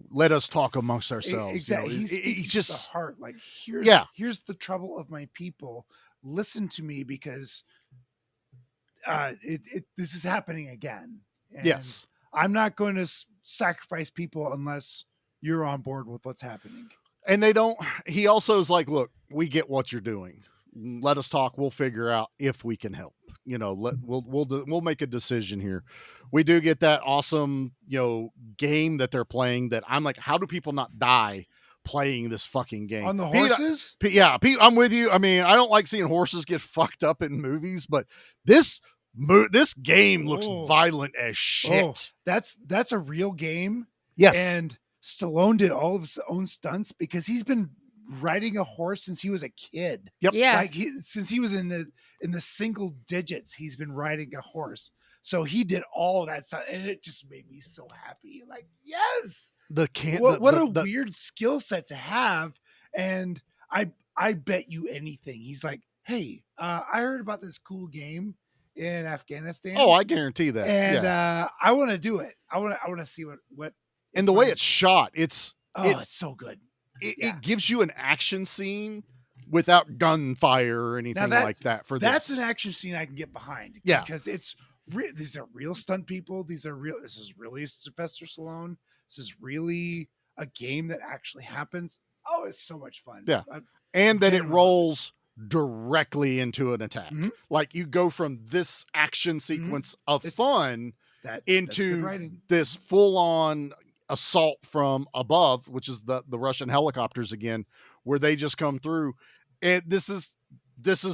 let us talk amongst ourselves. Exactly. He's He's just the heart. Like here's the trouble of my people. Listen to me because this is happening again. And yes. I'm not going to sacrifice people unless you're on board with what's happening. And he also is like, look, we get what you're doing. Let us talk. We'll figure out if we can help. We'll make a decision here. We do get that awesome, game that they're playing that I'm like, how do people not die playing this fucking game? On the horses? Pete, I'm with you. I mean, I don't like seeing horses get fucked up in movies, but this game looks violent as shit. That's a real game. Yes. And Stallone did all of his own stunts because he's been riding a horse since he was a kid. Yep. Yeah. Like since he was in the single digits, he's been riding a horse. So he did all that stuff, and it just made me so happy. Like, yes, what a weird skill set to have. And I bet you anything. He's like, hey, I heard about this cool game in Afghanistan. Oh, I guarantee that. And yeah. I want to do it. I want to see what. And the way it's shot, it's so good. It gives you an action scene without gunfire or anything like that. That's an action scene I can get behind. Yeah, because these are real stunt people. This is really Sylvester Stallone. This is really a game that actually happens. Oh, it's so much fun. Yeah, and that it rolls directly into an attack. Mm-hmm. Like you go from this action sequence of fun into this full-on assault from above, which is the Russian helicopters again, where they just come through. And this is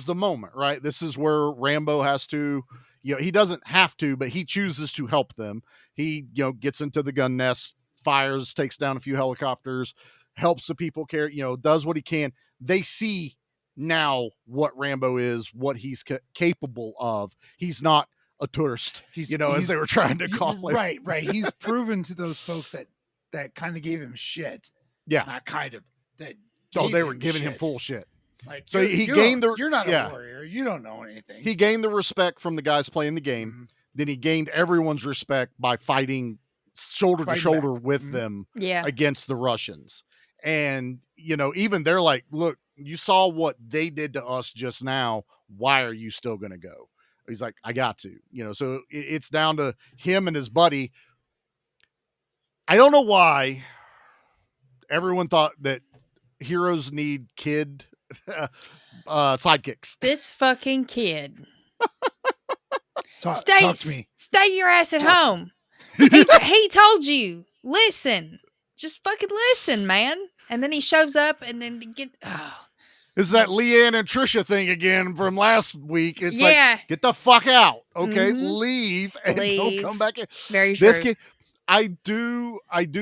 the moment, right? This is where Rambo has to, he doesn't have to, but he chooses to help them. He, gets into the gun nest, fires, takes down a few helicopters, helps the people carry, does what he can. They see now what Rambo is, what he's capable of. He's not a tourist, as they were trying to call it. Right. He's proven to those folks that kind of gave him shit. Yeah. Not kind of. They were giving him full shit. Like, so he gained you're not a warrior. You don't know anything. He gained the respect from the guys playing the game. Mm-hmm. Then he gained everyone's respect by fighting shoulder to shoulder with them against the Russians. And, even they're like, look, you saw what they did to us just now. Why are you still going to go? He's like, I got to, so it's down to him and his buddy. I don't know why, everyone thought that heroes need kid sidekicks. This fucking kid. Talk to me. Stay your ass at home. He told you. Listen. Just fucking listen, man. And then he shows up and then It's that Leanne and Trisha thing again from last week. It's Yeah. like, get the fuck out. Okay. Leave and don't come back in. Very true. This kid, I do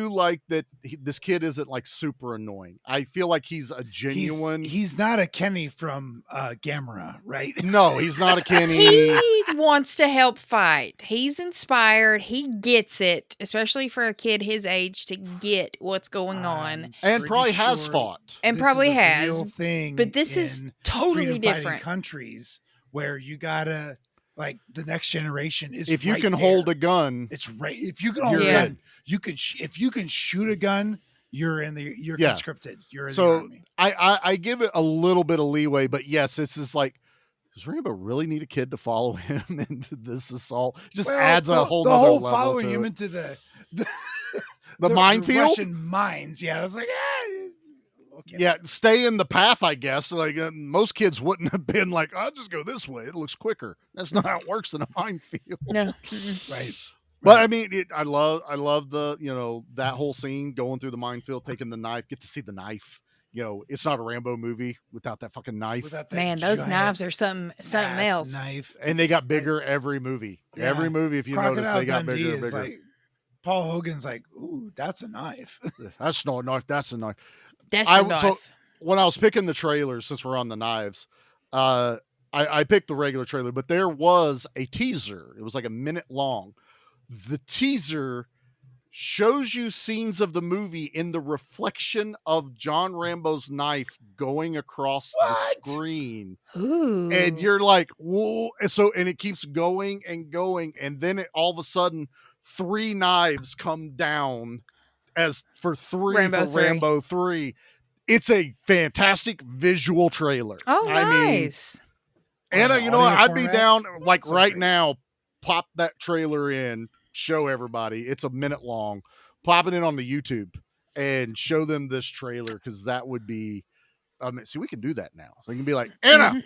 like that this kid isn't like super annoying. I feel like he's a genuine. He's not a Kenny from Gamera, right? No, he's not a Kenny. He wants to help fight. He's inspired. He gets it, especially for a kid his age to get what's going on. And probably has fought. And probably has. Real thing, but this is totally freedom-fighting different. Countries where you gotta like the next generation is. If you right can there. hold a gun, it's right. If you can hold a gun, you can. If you can shoot a gun, you're conscripted. You're in the army. I give it a little bit of leeway, but yes, this is like, does Rambo really need a kid to follow him into this assault? Just adds a whole nother level following to him it. into the minefield, Russian mines. Yeah, I was like, okay. Yeah, stay in the path, I guess. Like most kids wouldn't have been like, I'll just go this way. It looks quicker. That's not how it works in a minefield. No. Right. But I mean, I love the, that whole scene going through the minefield, taking the knife, get to see the knife. It's not a Rambo movie without that fucking knife. Man, those knives are something else. Knife. And they got bigger every movie. Yeah. Every movie, if you notice, they got Dundee bigger and bigger. like, Paul Hogan's like, ooh, that's a knife. That's not a knife. That's a knife. That's the knife. So when I was picking the trailers, since we're on the knives, I picked the regular trailer, but there was a teaser. It was like a minute long. The teaser shows you scenes of the movie in the reflection of John Rambo's knife going across the screen. Ooh. And you're like, whoa. And it keeps going and going. And then all of a sudden, 3 knives come down as for Rambo 3. It's a fantastic visual trailer. Oh, I nice. mean, Anna, you know what? I'd be format? down like So right great. now, pop that trailer in, show everybody. It's a minute long. Pop it in on the YouTube and show them this trailer because that would be, see, we can do that now. So you can be like, Anna,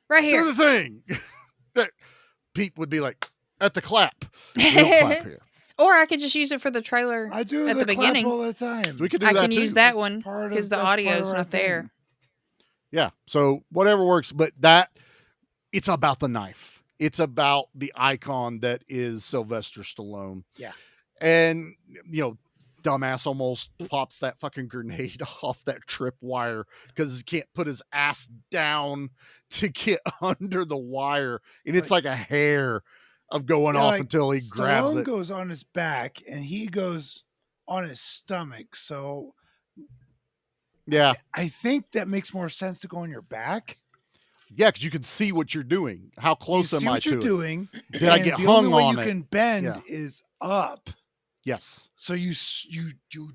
right here. do the thing. That Pete would be like, at the clap. We don't clap here. Or I could just use it for the trailer I do at the clap beginning. all the time. We could do I that can too. use that It's one part of- because the that's part audio's of our not there. thing. Yeah. So whatever works, but it's about the knife. It's about the icon that is Sylvester Stallone. Yeah. And, dumbass almost pops that fucking grenade off that trip wire because he can't put his ass down to get under the wire. And it's like a hair of going off like, until he grabs Stallone it. goes on his back and he goes on his stomach. So Yeah. I think that makes more sense to go on your back. Yeah, because you can see what you're doing. How close You am see I what to you're it? doing. Did I and get the hung only way on you it? can bend Yeah. is up. Yes. So you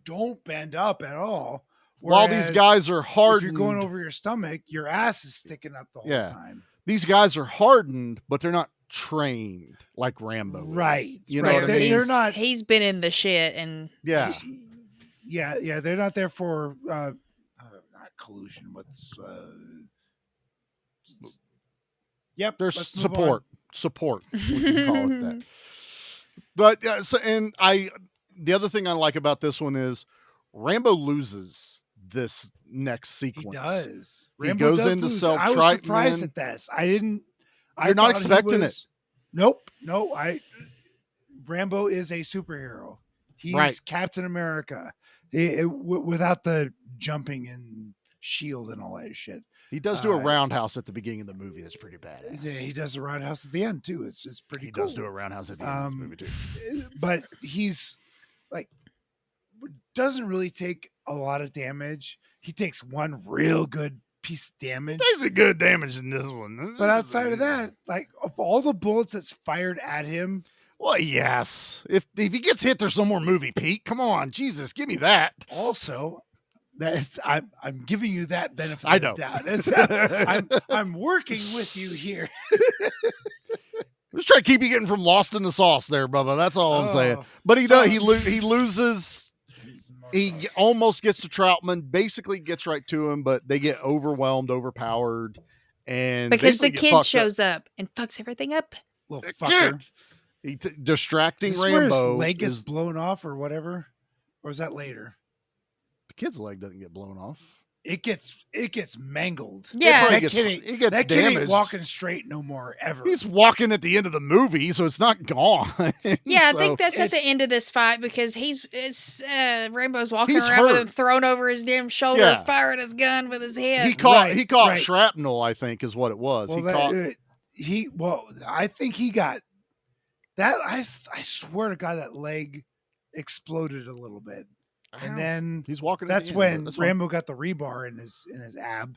don't bend up at all. While these Whereas guys are if hardened, you're going over your stomach, your ass is sticking up the whole Yeah. time. these guys are hardened, but they're not trained like Rambo is. Right. You know Right. what I mean? They're not. He's been in the shit and Yeah. Yeah. They're not there for not collusion. Yep. There's let's move on. support. We can call it that. But the other thing I like about this one is Rambo loses this next He sequence. does. He Rambo goes does into lose. I self-tripe, was surprised man. at this. I didn't. You're not thought he expecting was- Nope. No. Rambo is a superhero. He's Right. Captain America. Without the jumping and shield and all that shit. He does do a roundhouse at the beginning of the movie. That's pretty badass. Yeah, he does a roundhouse at the end too. It's just pretty. He cool. does do a roundhouse at the end of this movie too. But he's like doesn't really take a lot of damage. He takes one real good piece of damage. There's a good damage in this one. But outside of that, like of all the bullets that's fired at him, well, yes. If he gets hit, there's no more movie, Pete. Come on, Jesus, give me that. also that's I'm giving you that benefit I of know. the doubt. I'm working with you here. Let's try to keep you getting from lost in the sauce there, Bubba. That's all I'm saying. Oh, But he so- does. He loses. He's more he almost gets to Troutman, basically gets right to him, but they get overwhelmed, overpowered, and because the basically get kid fucked shows up and fucks everything up. Little fucker. Distracting Is this where his Rambo leg gets is blown off or whatever, or is that later? the kid's leg doesn't get blown off. It gets mangled. Yeah. He gets that kid ain't damaged. walking straight no more ever. He's walking at the end of the movie, so it's not gone. Yeah, I So think that's at the it's- end of this fight because Rambo's walking He's around with hurt. him thrown over his damn shoulder, Yeah. firing his gun with his head. he caught right. shrapnel, I think, is what it was. I think he got that. I swear to God, that leg exploded a little bit, and then he's walking. That's at the when end, but that's fine. Rambo got the rebar in his ab.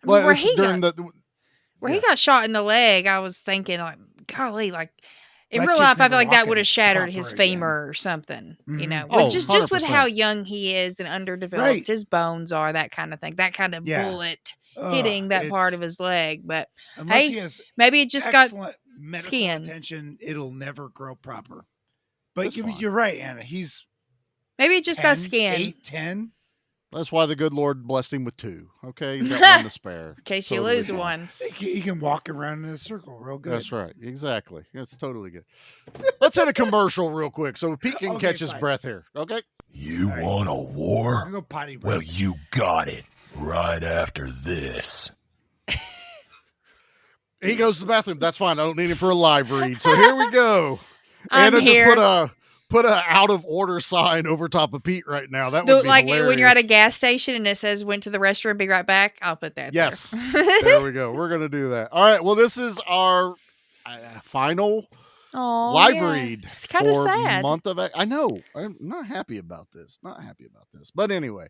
Well, where it's he during got, the where he got shot in the leg, I was thinking like, golly, like in That real kid's life, I never feel like that walking would have shattered his proper again. femur or something. You Mhm. know, Oh, just with how 100%. young he is and underdeveloped Right. his bones are, that kind of thing, that kind of Yeah. bullet hitting that part of his leg. But Unless hey, he has maybe it just got excellent medical skin. attention, it'll never grow proper. But That's fine. you're right, Anna. He's maybe it just 10, got skin. 8, 10. That's why the good Lord blessed him with 2. Okay, he's got one to spare. In case you Totally lose fine. one. He can walk around in a circle real good. That's right. Exactly. That's totally good. Let's hit a commercial real quick so Pete can Okay, catch his fine. breath here. Okay. You want a I'm war? gonna go potty break. Well, you got it right after this. He goes to the bathroom. That's fine. I don't need him for a live read. So here we go. I'm Anna here. just put a out of order sign over top of Pete right now. That would be Like when you're at a hilarious. gas station and it says "went to the restroom, be right back." I'll put that. Yes. There. There we go. We're gonna do that. All right. Well, this is our final Oh, live yeah. read It's kind of for sad. month of. I know. I'm not happy about this. But anyway,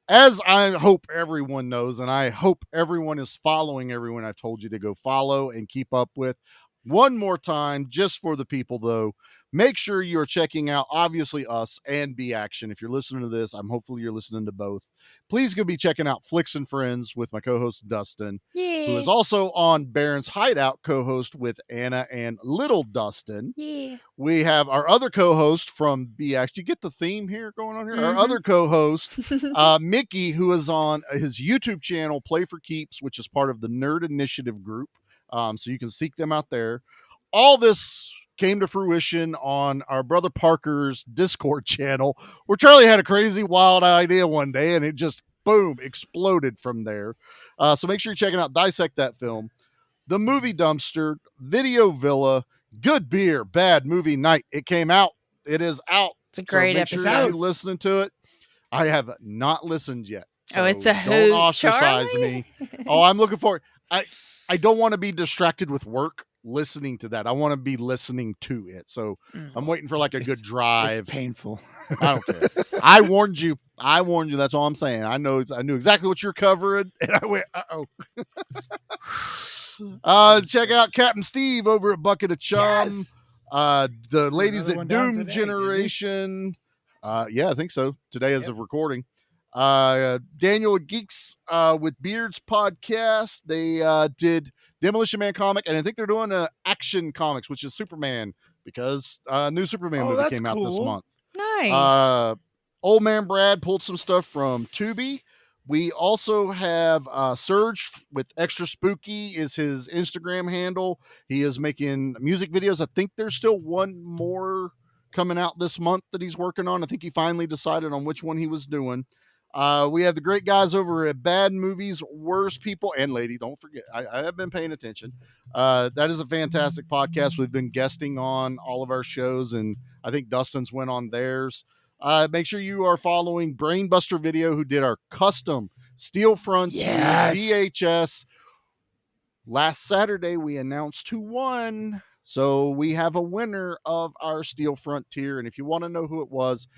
as I hope everyone knows, and I hope everyone is following everyone I've told you to go follow and keep up with. One more time, just for the people though, make sure you're checking out obviously us and B Action. If you're listening to this, hopefully you're listening to both. Please go be checking out Flicks and Friends with my co-host Dustin, Yeah. who is also on Baron's Hideout, co-host with Anna and Little Dustin. Yeah. We have our other co-host from B Action. You get the theme here going on here. Our Mhm. other co-host, Mickey, who is on his YouTube channel, Play for Keeps, which is part of the Nerd Initiative group. So you can seek them out there. All this came to fruition on our brother Parker's Discord channel, where Charlie had a crazy, wild idea one day, and it just, boom, exploded from there. So make sure you're checking out Dissect That Film, The Movie Dumpster, Video Villa, Good Beer, Bad Movie Night. It came out. It is out. It's a great so make sure episode. you're listening to it. I have not listened yet. Oh, it's so a don't hoot, ostracize Charlie. me. Oh, I'm looking forward. I don't want to be distracted with work listening to that. I want to be listening to it. So I'm waiting for like a good drive. It's painful. I don't care. I warned you. That's all I'm saying. I knew exactly what you're covering, and I went, check out Captain Steve over at Bucket of Chum. Yes. The ladies Another at one down Doom today, Generation. Yeah, I think so. Today as of recording. Daniel Geeks with Beards podcast. They did Demolition Man comic, and I think they're doing Action Comics, which is Superman, because new Superman movie that's came out this cool. month. Nice. Old Man Brad pulled some stuff from Tubi. We also have Surge with Extra Spooky is his Instagram handle. He is making music videos. I think there's still one more coming out this month that he's working on. I think he finally decided on which one he was doing. We have the great guys over at Bad Movies, Worst People, and Lady. Don't forget, I have been paying attention. That is a fantastic podcast. We've been guesting on all of our shows, and I think Dustin's went on theirs. Make sure you are following Brainbuster Video, who did our custom Steel Frontier VHS. Last Saturday, we announced who won. So we have a winner of our Steel Frontier. And if you want to know who it was,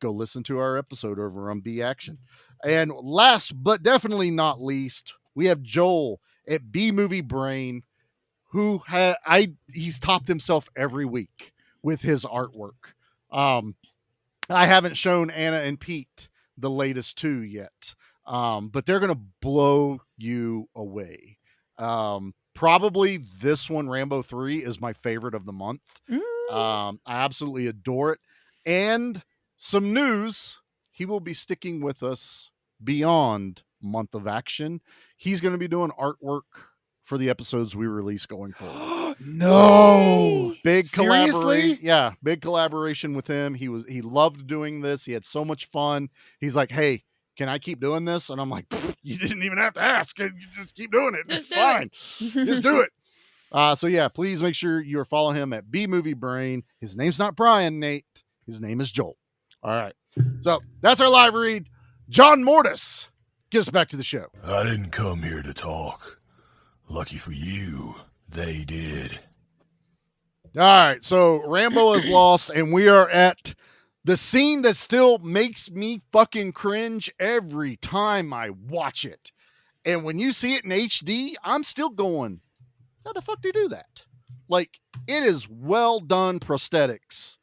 go listen to our episode over on B Action. And last but definitely not least, we have Joel at B Movie Brain, who he's topped himself every week with his artwork. I haven't shown Anna and Pete the latest two yet, but they're going to blow you away. Probably this one, Rambo 3, is my favorite of the month. I absolutely adore it. And some news. he will be sticking with us beyond Month of Action. He's going to be doing artwork for the episodes we release going forward. No, big seriously? big collaboration with him. He loved doing this. He had so much fun. He's like, hey, can I keep doing this? And I'm like, you didn't even have to ask. You just keep doing it. It's fine. Just do it. So yeah, please make sure you're following him at B Movie Brain. His name's not Brian, Nate. His name is Joel. All right. So that's our live read. John Mortis, get us back to the show. I didn't come here to talk. Lucky for you, they did. All right. So Rambo is lost, and we are at the scene that still makes me fucking cringe every time I watch it. And when you see it in HD, I'm still going, how the fuck do you do that? Like, it is well done prosthetics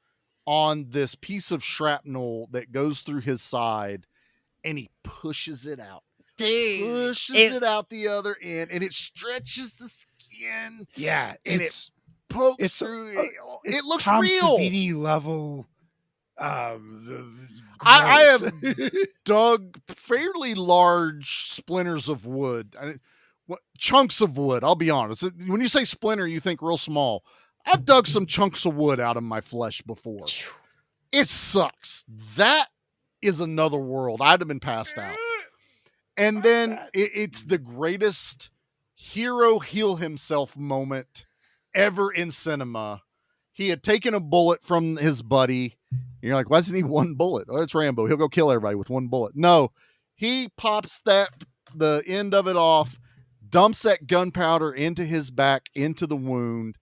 on this piece of shrapnel that goes through his side, and he pushes it out. Dude. Pushes it out the other end, and it stretches the skin. Yeah, and it pokes through. It looks Tom real. Savini level. I have dug fairly large splinters of wood. Chunks of wood, I'll be honest. When you say splinter, you think real small. I've dug some chunks of wood out of my flesh before. It sucks. That is another world. I'd have been passed out. And then it's the greatest hero heal himself moment ever in cinema. He had taken a bullet from his buddy. And you're like, why does he need one bullet? Oh, it's Rambo. He'll go kill everybody with one bullet. No, he pops the end of it off, dumps that gunpowder into his back, into the wound,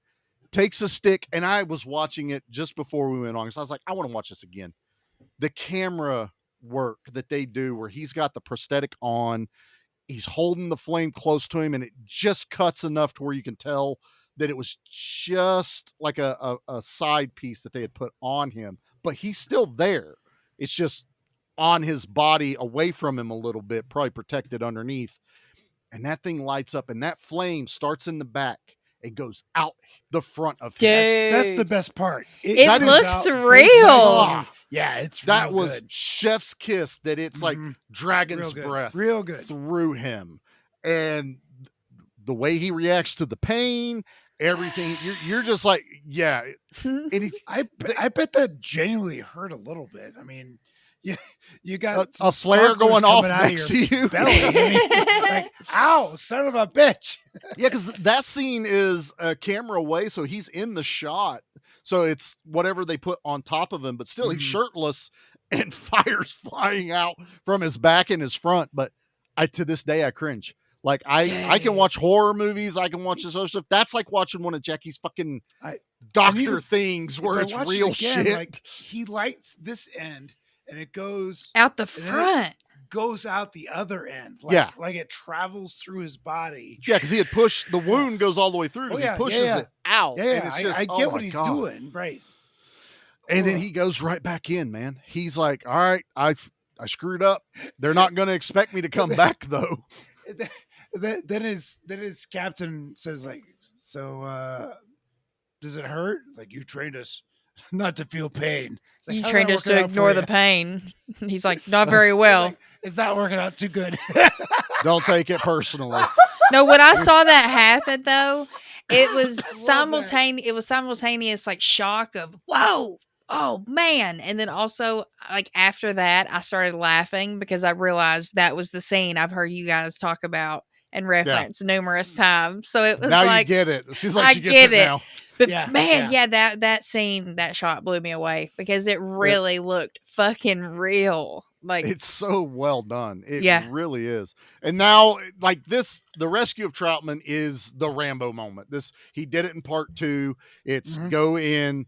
takes a stick. And I was watching it just before we went on, because I was like, I want to watch this again. The camera work that they do where he's got the prosthetic on, he's holding the flame close to him, and it just cuts enough to where you can tell that it was just like a side piece that they had put on him, but he's still there. It's just on his body, away from him a little bit, probably protected underneath. And that thing lights up, and that flame starts in the back and goes out the front of him. That's the best part. It looks real. Yeah, it's that real was good. chef's kiss. That it's like dragon's breath, real good through him, and the way he reacts to the pain, everything. You're just like, yeah. I bet that genuinely hurt a little bit. I mean, you got a flare going off next to you. Belly. I mean, like, ow, son of a bitch. Yeah, because that scene is a camera away, so he's in the shot. So it's whatever they put on top of him, but still he's shirtless and fire's flying out from his back and his front. But to this day, I cringe. Like I can watch horror movies. I can watch this other stuff. That's like watching one of Jackie's fucking doctor things where it's real again, shit. Like, he lights this end and it goes out the front. Goes out the other end. Like, like it travels through his body. Yeah, because he had pushed, the wound goes all the way through because he pushes it out. Yeah, and it's just, I get what he's doing. Right. And then he goes right back in, man. He's like, all right, I screwed up. They're not going to expect me to come back, though. Then his captain says, like, so does it hurt? Like, you trained us not to feel pain. Like, you trained us to ignore the pain. He's like, not very well. Like, it's not working out too good. Don't take it personally. No, when I saw that happen, though, it was simultaneous. It was simultaneous, like, shock of, whoa, oh man. And then also, like, after that, I started laughing because I realized that was the scene I've heard you guys talk about and reference numerous times. So it was now like, you get it. She's like, I she gets get it now. But that scene, that shot blew me away because it really looked fucking real. Like, it's so well done. It really is. And now, like this, the rescue of Troutman is the Rambo moment. He did it in part 2. It's go in,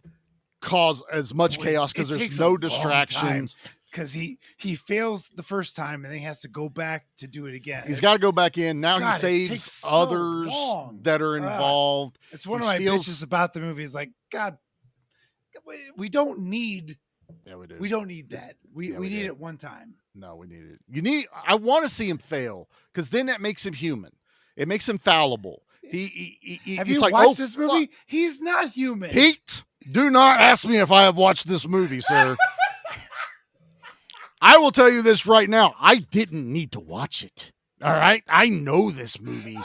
cause as much chaos because there's no distractions. Because he fails the first time and then he has to go back to do it again. He's got to go back in. Now he saves others that are involved. It's one of my bitches about the movie. Is like, God, we don't need. Yeah, we do. We don't need that. We need it one time. No, we need it. I want to see him fail because then that makes him human. It makes him fallible. Have you watched this movie? He's not human. Pete, do not ask me if I have watched this movie, sir. I will tell you this right now. I didn't need to watch it. All right. I know this movie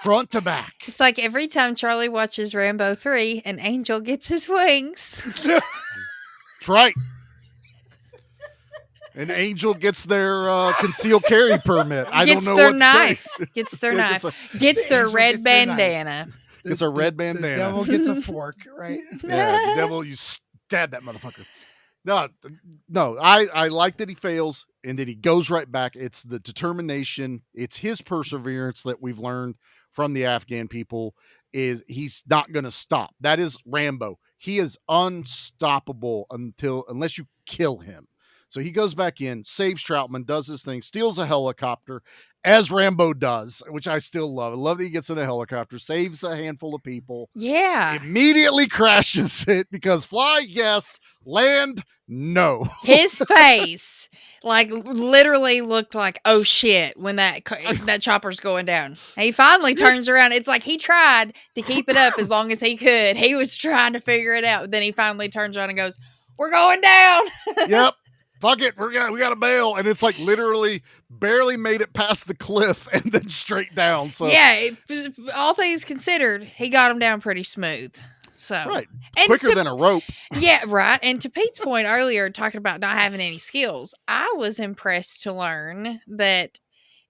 front to back. It's like every time Charlie watches Rambo 3, an angel gets his wings. That's right. An angel gets their concealed carry permit. I don't know what knife. to say. Gets their knife. Gets their red bandana. It's a red bandana. The devil gets a fork, right? Yeah, the devil, you stab that motherfucker. No, I like that he fails and that he goes right back. It's the determination. It's his perseverance that we've learned from the Afghan people is he's not going to stop. That is Rambo. He is unstoppable unless you kill him. So he goes back in, saves Troutman, does his thing, steals a helicopter, as Rambo does, which I still love. I love that he gets in a helicopter, saves a handful of people. Yeah. Immediately crashes it because fly, yes, land, no. His face, literally looked like, oh shit, when that chopper's going down. And he finally turns around. It's like he tried to keep it up as long as he could. He was trying to figure it out. Then he finally turns around and goes, "We're going down." Yep. Fuck it, we got to bail, and it's like literally barely made it past the cliff and then straight down. So yeah, all things considered, he got him down pretty smooth. So right, and quicker than a rope. Yeah, right. And to Pete's point earlier, talking about not having any skills, I was impressed to learn that,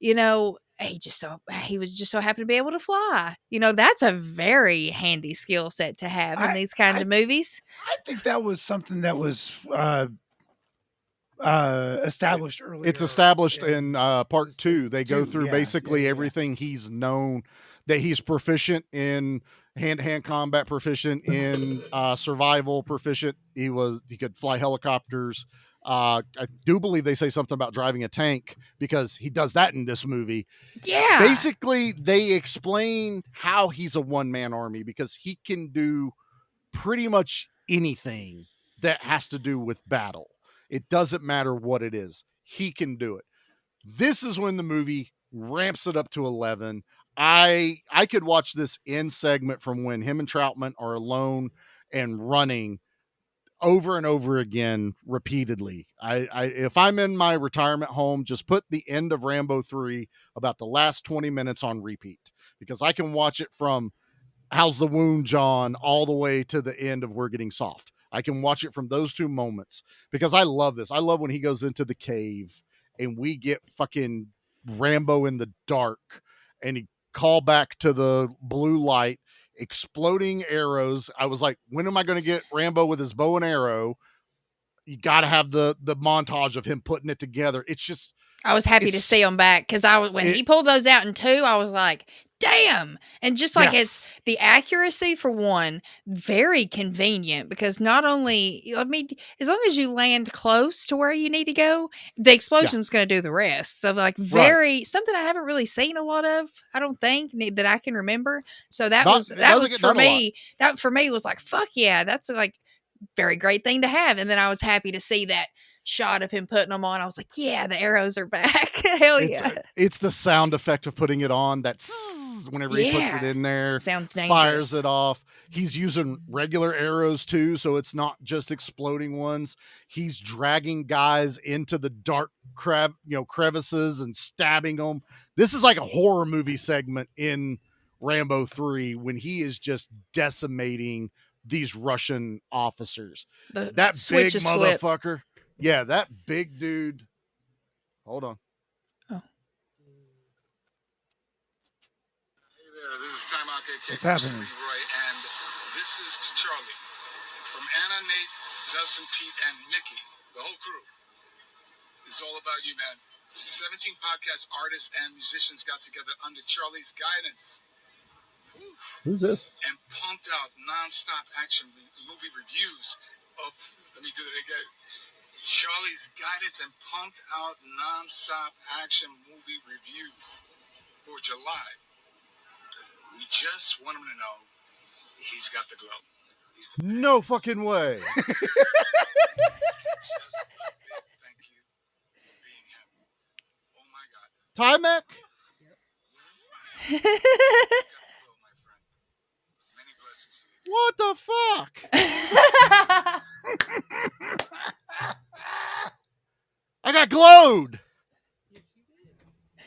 he was just so happy to be able to fly. That's a very handy skill set to have in these kinds of movies. I think that was something that was established earlier. It's established in part 2. They go through basically everything he's known, that he's proficient in hand-to-hand combat, proficient in survival, proficient. He could fly helicopters. I do believe they say something about driving a tank because he does that in this movie. Yeah. Basically, they explain how he's a one-man army because he can do pretty much anything that has to do with battle. It doesn't matter what it is. He can do it. This is when the movie ramps it up to 11. I could watch this end segment from when him and Troutman are alone and running over and over again repeatedly. If I'm in my retirement home, just put the end of Rambo 3 about the last 20 minutes on repeat because I can watch it from how's the wound, John, all the way to the end of We're Getting Soft. I can watch it from those 2 moments because I love this. I love when he goes into the cave and we get fucking Rambo in the dark and he call back to the blue light, exploding arrows. I was like, when am I going to get Rambo with his bow and arrow? You got to have the montage of him putting it together. It's just, I was happy to see him back because when he pulled those out in 2, I was like, damn. And just like it's the accuracy for one, very convenient because not only, as long as you land close to where you need to go, the explosion's going to do the rest. So something I haven't really seen a lot of, I don't think that I can remember. So that was for me, that for me was like, fuck yeah, that's like very great thing to have. And then I was happy to see that shot of him putting them on. I was like, yeah, the arrows are back. Hell yeah. It's the sound effect of putting it on. That's whenever he puts it in there. Sounds dangerous. Fires it off. He's using regular arrows too, so it's not just exploding ones. He's dragging guys into the dark crevices and stabbing them. This is like a horror movie segment in Rambo 3 when he is just decimating these Russian officers. That big motherfucker. Flipped. Yeah, that big dude. Hold on. Oh. Hey there, this is Time Out KK. What's happening? Leroy, and this is to Charlie. From Anna, Nate, Dustin, Pete, and Mickey, the whole crew. It's all about you, man. 17 podcast artists and musicians got together under Charlie's guidance. Who's this? And pumped out non-stop action movie reviews of, let me do that again. Charlie's guidance and pumped out non-stop action movie reviews for July. We just want him to know he's got the glow. No fucking way. Just a big thank you for being him. Oh my God. Timex? Many blessings to you. What the fuck? I glowed.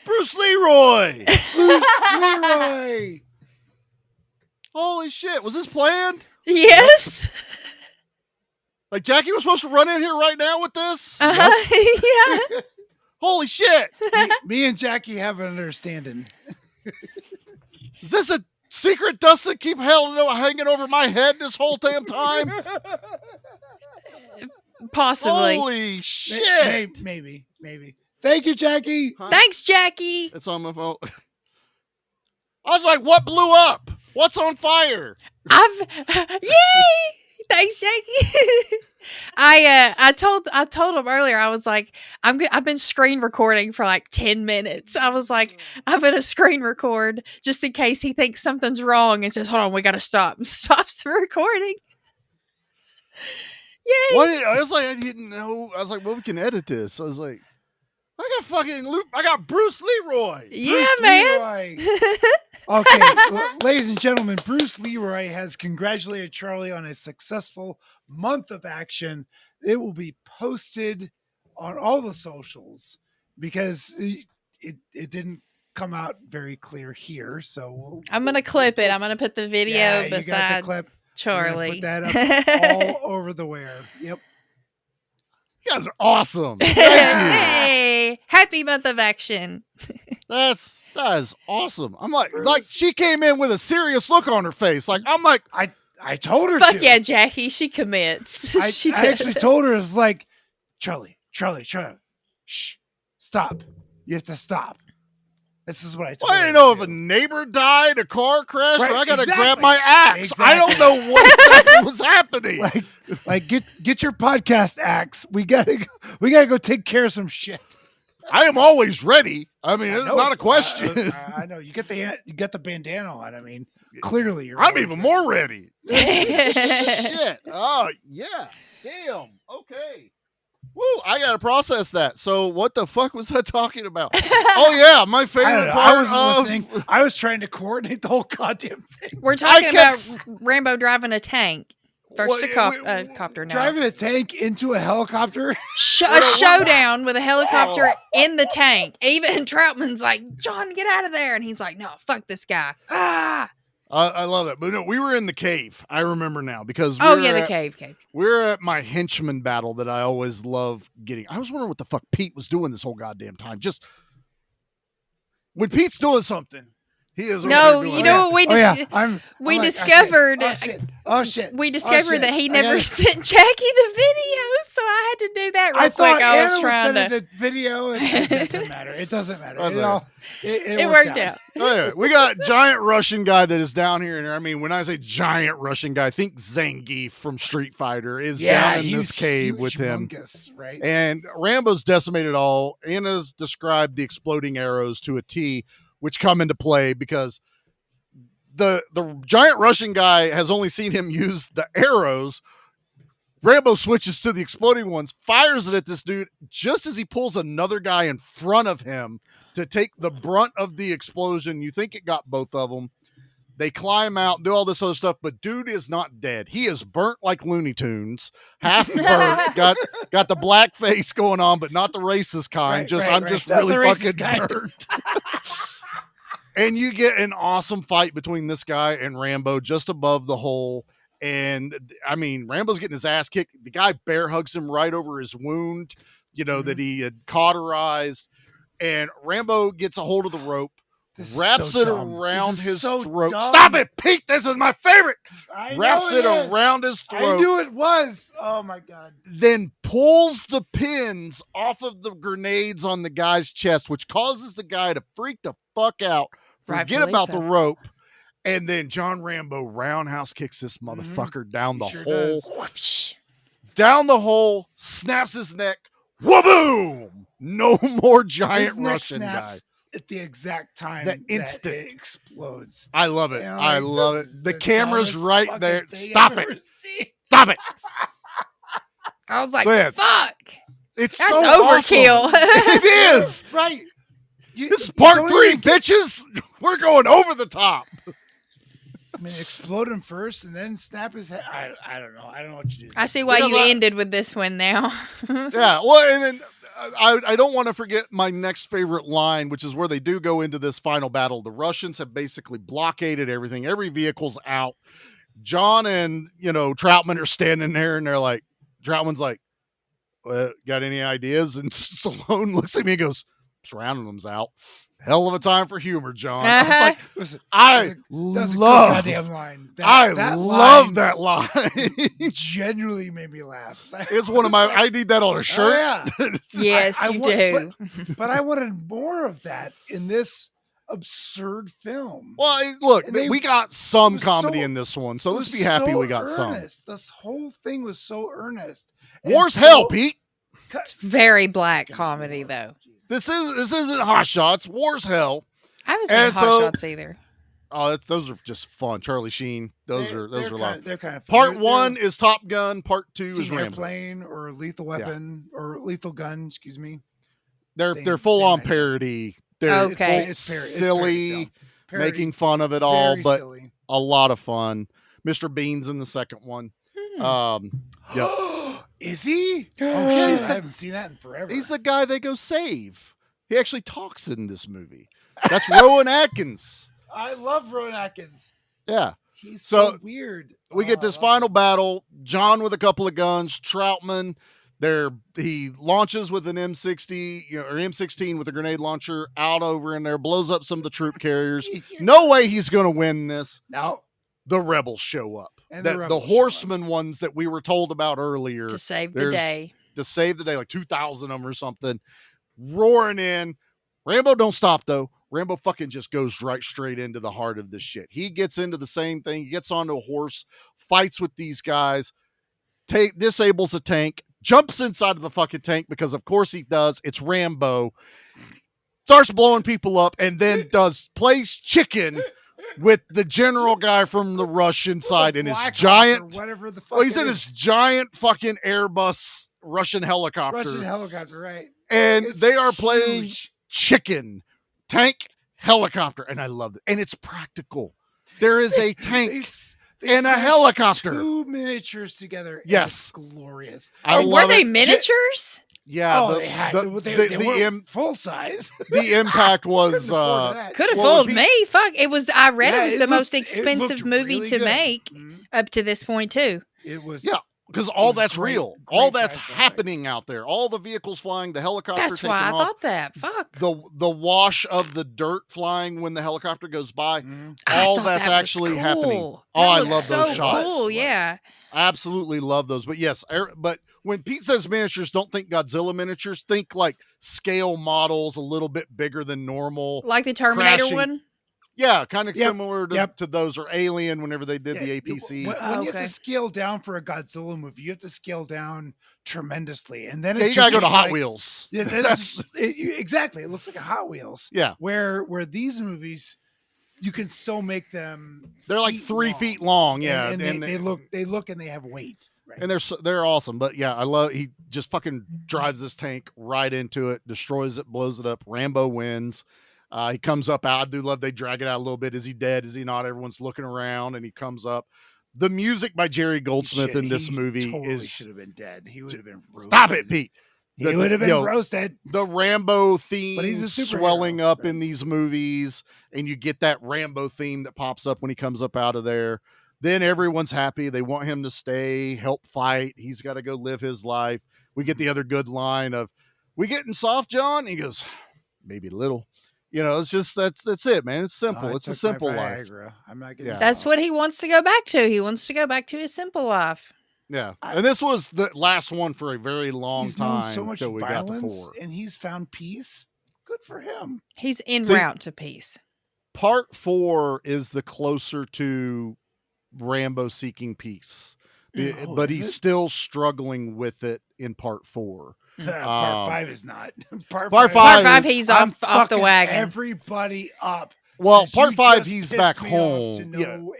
Bruce Leroy. Bruce Leroy. Holy shit! Was this planned? Yes. Like Jackie was supposed to run in here right now with this? Yeah. Holy shit! Me and Jackie have an understanding. Is this a secret dust that keep hanging over my head this whole damn time? Possibly. Holy shit! Maybe. Thank you, Jackie. Thanks, Jackie. It's on my phone. I was like, what blew up? What's on fire? Yay! Thanks, Jackie. I told him earlier. I was like, I've been screen recording for like 10 minutes. I was like, I'm gonna screen record just in case he thinks something's wrong and says, "Hold on, we gotta stop." Stops the recording. Yay! What? I was like, I didn't know. I was like, well, we can edit this. I was like, I got Bruce Leroy. Yeah, Bruce man. Leroy. Okay, ladies and gentlemen, Bruce Leroy has congratulated Charlie on a successful month of action. It will be posted on all the socials because it didn't come out very clear here. So I'm gonna clip it. I'm gonna put the video you got the beside clip. Charlie. Put that up all over the where. Yep. You guys are awesome. Thank you. Hey, happy month of action. That is awesome. I'm like she came in with a serious look on her face. Like I'm like I told her. Fuck yeah, Jackie. She commits. I actually told her, it's like, Charlie, shh, stop. You have to stop. This is what I told her. I didn't know if a neighbor died, a car crashed, or I gotta grab my axe. Exactly. I don't know what exactly was happening. Like get your podcast axe. We gotta go take care of some shit. I am always ready. I mean, it's not a question. I know you get the bandana on. I mean, clearly you're. I'm even more ready. Shit. Oh yeah. Damn. Okay. Woo! I gotta process that. So, what the fuck was I talking about? Oh yeah, my favorite part. I wasn't listening. I was trying to coordinate the whole goddamn thing. We're talking about Rambo driving a tank. First copter now. Driving a tank into a helicopter? A showdown with a helicopter in the tank. Even Troutman's like, John, get out of there. And he's like, no, fuck this guy. Ah! I love it. But no, we were in the cave. I remember now because the cave. We're at my henchman battle that I always love getting. I was wondering what the fuck Pete was doing this whole goddamn time. Just when Pete's doing something, he is. No, you know what we discovered. Oh shit! We discovered that he never sent Jackie the video, so I had to do that real quick. I was trying to the video. And it doesn't matter. It doesn't matter. It worked out. Oh, yeah. We got giant Russian guy that is down here. And I mean, when I say giant Russian guy, I think Zangief from Street Fighter is down in this cave with him. Right? And Rambo's decimated all. Anna's described the exploding arrows to a T, which come into play because the giant Russian guy has only seen him use the arrows. Rambo switches to the exploding ones, fires it at this dude just as he pulls another guy in front of him to take the brunt of the explosion. You think it got both of them. They climb out, do all this other stuff, but dude is not dead. He is burnt like Looney Tunes, half burnt, got the black face going on, but not the racist kind. I'm just really fucking burnt. And you get an awesome fight between this guy and Rambo just above the hole. And I mean, Rambo's getting his ass kicked. The guy bear hugs him right over his wound, that he had cauterized. And Rambo gets a hold of the rope, wraps it around his throat. Dumb. Stop it, Pete. This is my favorite. Wraps it is. around his throat. I knew it was. Oh my God. Then pulls the pins off of the grenades on the guy's chest, which causes the guy to freak the fuck out. Forget about the rope. And then John Rambo roundhouse kicks this motherfucker down the hole. Down the hole, snaps his neck. Wha-boom! No more giant Russian guy. At the exact time the instant it explodes. I love it. I love it. The camera's right there. Stop it. Stop it. I was like, fuck. That's so overkill. Awesome. It is. Right. This is part 3, bitches. We're going over the top. I mean, explode him first and then snap his head. I don't know. I don't know what you do. I see why you ended with this one now. Yeah. Well, and then I don't want to forget my next favorite line, which is where they do go into this final battle. The Russians have basically blockaded everything. Every vehicle's out. John and, Troutman are standing there, and they're like, Troutman's like, got any ideas? And Stallone looks at me and goes, surrounding them's out. Hell of a time for humor, John. I was like, listen, I love goddamn line. That love that line. Genuinely made me laugh. It's one of my. I need that on a shirt. Oh, yeah. Yes, you do. But I wanted more of that in this absurd film. Well, look, we got some comedy in this one, so let's be happy we got earnest. This whole thing was so earnest. War's hell, Pete. It's very black comedy, though. This isn't Hot Shots. War's hell. I haven't seen Hot Shots either. Oh, those are just fun. Charlie Sheen. Those are a lot. They're kind of fun. Part 1 is Top Gun. Part 2 is Rambo. Airplane or Lethal Weapon or Lethal Gun. Excuse me. They're full on parody. They're it's silly, making fun of it all, but silly. A lot of fun. Mr. Bean's in the second one. Yep. Is he? Oh shit! I haven't seen that in forever. He's the guy they go save. He actually talks in this movie. That's Rowan Atkins. I love Rowan Atkins. Yeah. He's so weird. We get this final battle. John with a couple of guns. Troutman. He launches with an M60 or M16 with a grenade launcher out over in there, blows up some of the troop carriers. No way he's going to win this. No. The rebels show up. And the horsemen ones that we were told about earlier. To save the day. Like 2,000 of them or something. Roaring in. Rambo don't stop, though. Rambo fucking just goes right straight into the heart of this shit. He gets into the same thing. He gets onto a horse, fights with these guys, disables a tank, jumps inside of the fucking tank because of course he does. It's Rambo. Starts blowing people up and then plays chicken with the general guy from the Russian side in his giant, whatever the fuck. He's in his giant fucking Airbus Russian helicopter. Right? And they are playing chicken, tank, helicopter, and I love it. And it's practical. There is a tank and a helicopter. 2 miniatures together. Yes, it's glorious. Were they miniatures? Yeah, they were full size. The impact was could have fooled me. Fuck, it was. I read it was the most expensive movie really to make up to this point too. It was. Yeah, because all that's real. All that's happening out there. All the vehicles flying, the helicopter. That's taking why I off, thought that. Fuck. The wash of the dirt flying when the helicopter goes by. All that's actually happening. Oh, I love those shots. Cool, yeah. I absolutely love those. But yes, but when Pete says miniatures, don't think Godzilla miniatures. Think like scale models a little bit bigger than normal. Like the Terminator one? Yeah, kind of similar to those, or Alien whenever they did the APC. When you have to scale down for a Godzilla movie, you have to scale down tremendously. And then you got to go to Hot Wheels. Yeah, exactly. It looks like a Hot Wheels. Yeah. Where these movies, you can still make them. They're like 3 feet long. Yeah. And they look and they have weight. Right. And they're awesome. But yeah, I love, he just fucking drives this tank right into it, destroys it, blows it up. Rambo wins. He comes up out. I do love they drag it out a little bit. Is he dead? Is he not? Everyone's looking around and he comes up. The music by Jerry Goldsmith in this movie should have been dead. He would have been roasted. Stop it, Pete. He would have been roasted. The Rambo theme swelling up in these movies, and you get that Rambo theme that pops up when he comes up out of there. Then everyone's happy. They want him to stay, help fight. He's got to go live his life. We get the other good line of, "We getting soft, John?" He goes, "Maybe a little." It's just that's it, man. It's simple. It's a simple life. I'm not getting That's what he wants to go back to. He wants to go back to his simple life. Yeah, and this was the last one for a very long time. He's known so much we violence, got to 4. and he's found peace. Good for him. He's en route to peace. Part 4 is the closer to Rambo seeking peace, but he's still struggling with it in part 4. Part 5 is not. Part 5, he's off the wagon. Everybody up. Well, part 5, he's back home.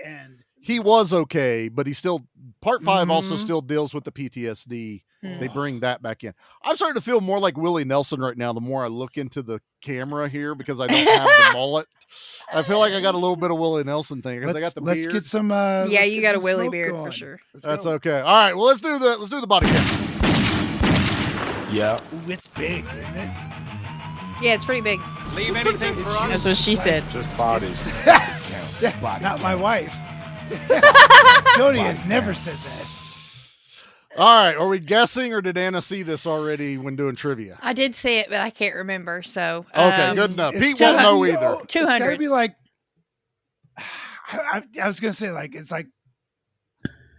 End. He was okay, but he's still. Part 5 also still deals with the PTSD. They bring that back in. I'm starting to feel more like Willie Nelson right now. The more I look into the camera here, because I don't have the mullet, I feel like I got a little bit of Willie Nelson thing because I got the beard. Let's get some. You got a Willie beard for sure. That's okay. All right. Well, let's do the body count. Yeah. Ooh, it's big, isn't it? Yeah, it's pretty big. Leave anything for us. That's what she said. Just bodies. Not my wife. Jody has never said that. All right. Are we guessing, or did Anna see this already when doing trivia? I did see it, but I can't remember. So Okay, good enough. It's Pete won't know 200. either. It's gotta 200. be like. I was gonna say like it's like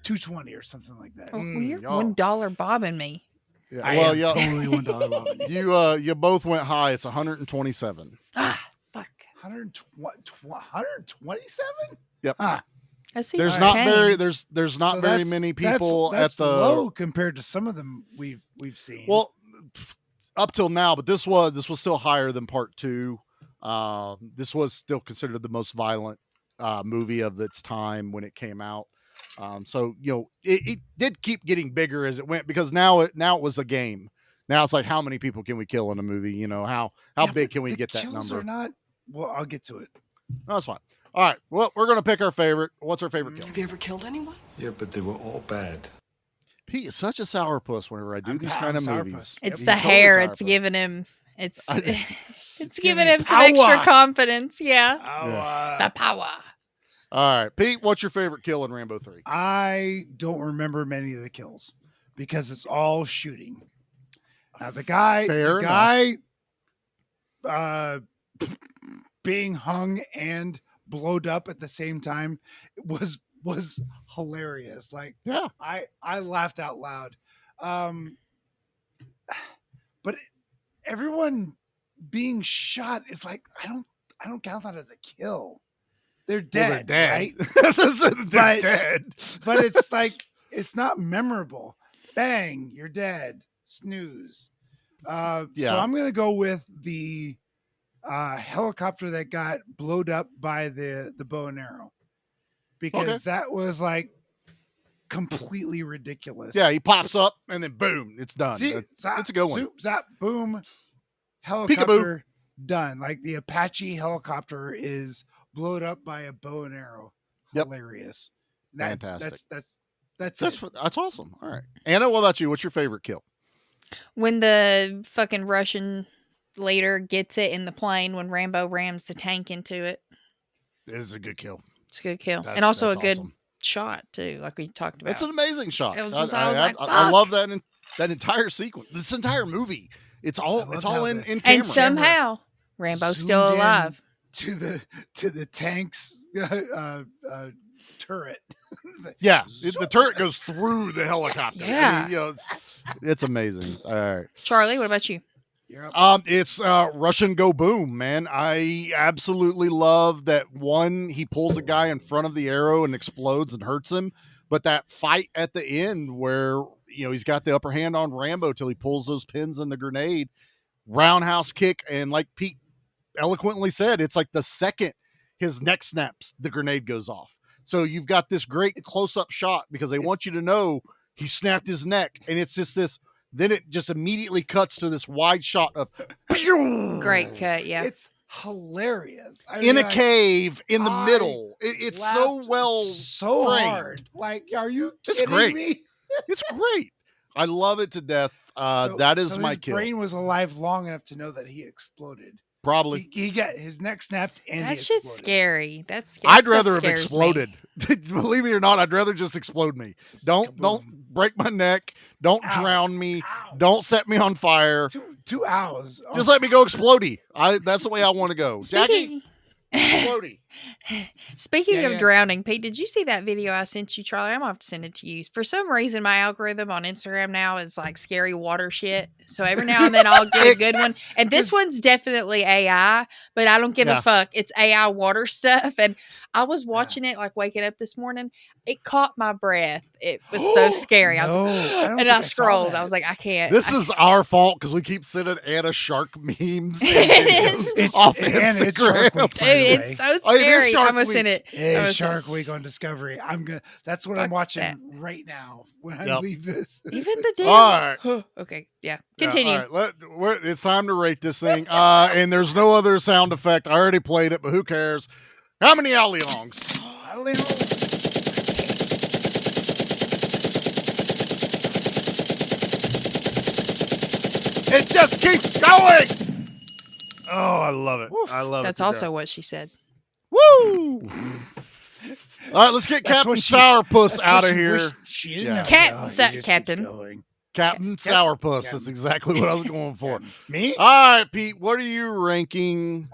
220 or something like that. Oh, well, you're y'all. $1 bobbing me. Yeah. I Well, am yeah. totally $1 loving it. You both went high. It's 127. Ah, fuck. 127? Yep. Ah, I see. There's it's not 10. very there's not so very that's- many that's- people that's at the low compared to some of them we've seen. well up till now, but this was still higher than part 2. This was still considered the most violent movie of its time when it came out. So it did keep getting bigger as it went, because now it was a game. Now it's like, how many people can we kill in a movie? How big can we get that kills number? Are not. Well, I'll get to it. No, that's fine. All right. Well, we're gonna pick our favorite. What's our favorite kill? Have you ever killed anyone? Yeah, but they were all bad. Pete is such a sourpuss whenever I do these kind of movies. It's He's the totally hair. It's sourpuss. giving him. It's It's giving giving him some extra power. confidence. Yeah. Yeah. The power. All right, Pete. What's your favorite kill in Rambo 3? I don't remember many of the kills because it's all shooting. Now the guy, Fair being hung and blowed up at the same time was hilarious. Like, Yeah. I laughed out loud. But everyone being shot is like, I don't count that as a kill. They're dead, Well, they're dead. right? They're dead. But it's like, it's not memorable. Bang, you're dead. Snooze. So I'm gonna go with the helicopter that got blowed up by the bow and arrow, because that was like completely ridiculous. Yeah, he pops up and then boom, it's done. See, It's zap, a good one. Zoop, zap, boom. Helicopter done. Like the Apache helicopter is blowed up by a bow and arrow. Yep. Hilarious. Fantastic. That's it. That's awesome. All right, Anna, what about you? What's your favorite kill? When the fucking Russian leader gets it in the plane, when Rambo rams the tank into it. It is a good kill. It's a good kill. And also a that's good awesome. shot, too, like we talked about. It's an amazing shot. It was just, I was like, I fuck. love that entire sequence. This entire movie. It's all in camera. And somehow, Rambo's still Zoomed in alive. to the tank's turret. Yeah, the turret goes through the helicopter. Yeah. It's amazing. All right. Charlie, what about you? It's Russian Go Boom, man. I absolutely love that one. He pulls a guy in front of the arrow and explodes and hurts him. But that fight at the end where, he's got the upper hand on Rambo till he pulls those pins in the grenade, roundhouse kick. And like Pete eloquently said, it's like the second his neck snaps, the grenade goes off. So you've got this great close-up shot because they want you to know he snapped his neck. And it's just this, then it just immediately cuts to this wide shot of Great cut, yeah. It's hilarious. I in mean, a like, cave in the I middle. It's so laughed well so framed. hard. Like, are you It's kidding great. me? It's great. I love it to death. That is so my his kill. brain was alive long enough to know that he exploded. Probably. He got his neck snapped and That's he just exploded. scary. That's I'd that rather have scares me. exploded. Believe me or not, I'd rather just explode me. Don't break my neck. Don't drown me. Don't set me on fire. 2 hours. Just let me go explodey. That's the way I want to go. Jackie, Speaking, explodey. Speaking Yeah, of yeah. drowning, Pete, did you see that video I sent you, Charlie? I'm gonna have to send it to you. For some reason, my algorithm on Instagram now is like scary water shit. So every now and then I'll get a good one. And this one's definitely AI, but I don't give Yeah. a fuck. It's AI water stuff. And I was watching it like waking up this morning. It caught my breath. It was so scary. I was No, I don't and think I I saw scrolled. that. I was like, I can't. This is our fault because we keep sending Anna shark memes and It videos off and it's Instagram. Shark Week, by the way. It's so Oh, it is scary. Shark I'm gonna Week. send it. It I'm gonna is send- Shark Week on Discovery. That's what I'm Fuck watching that. right now when I Yep. leave this. Even the damn. All right. Okay, yeah. Yeah, Continue. all right, it's time to rate this thing. And there's no other sound effect. I already played it, but who cares? How many alley-longs? I don't know. It just keeps going. Oh, I love it. I love it. That's also what she said. Woo! All right, let's get Captain Sourpuss out of here. She didn't have Captain. Captain Sourpuss. That's exactly what I was going for. Me? All right, Pete. What are you ranking?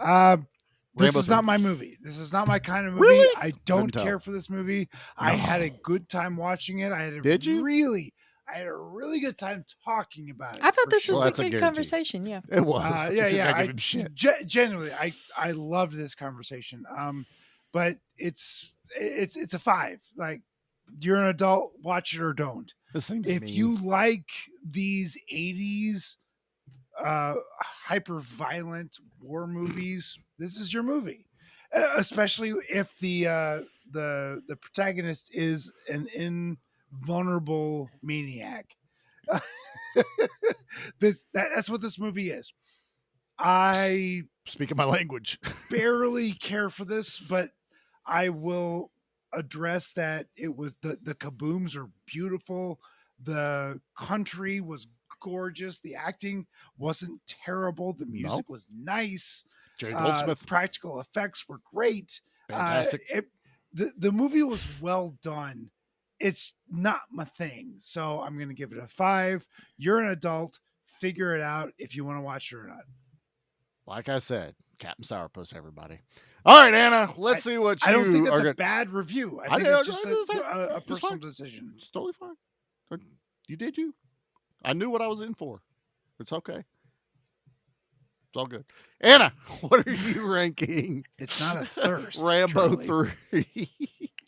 This is not my movie. This is not my kind of movie. Really? I don't care for this movie. No. I had a good time watching it. I had a really good time talking about it. I thought this was a good conversation. Yeah, it was. Genuinely, I loved this conversation. But it's a 5. Like, you're an adult, watch it or don't. This seems if mean. You like these 80s hyper violent war movies, this is your movie. Especially if the protagonist is an invulnerable maniac. That's what this movie is. I speak my language. Barely care for this, but I will address that it was the kabooms are beautiful. The country was gorgeous. The acting wasn't terrible. The music was nice. Jerry Goldsmith. Practical effects were great. Fantastic. The movie was well done. It's not my thing, so I'm going to give it a 5. You're an adult. Figure it out if you want to watch it or not. Like I said, Captain Sourpuss, everybody. All right, Anna, let's see what you I don't think that's are a bad review. I think it's just a personal decision. It's totally fine. You did you. I knew what I was in for. It's okay. It's all good. Anna, what are you ranking? It's not a thirst. Rambo 3.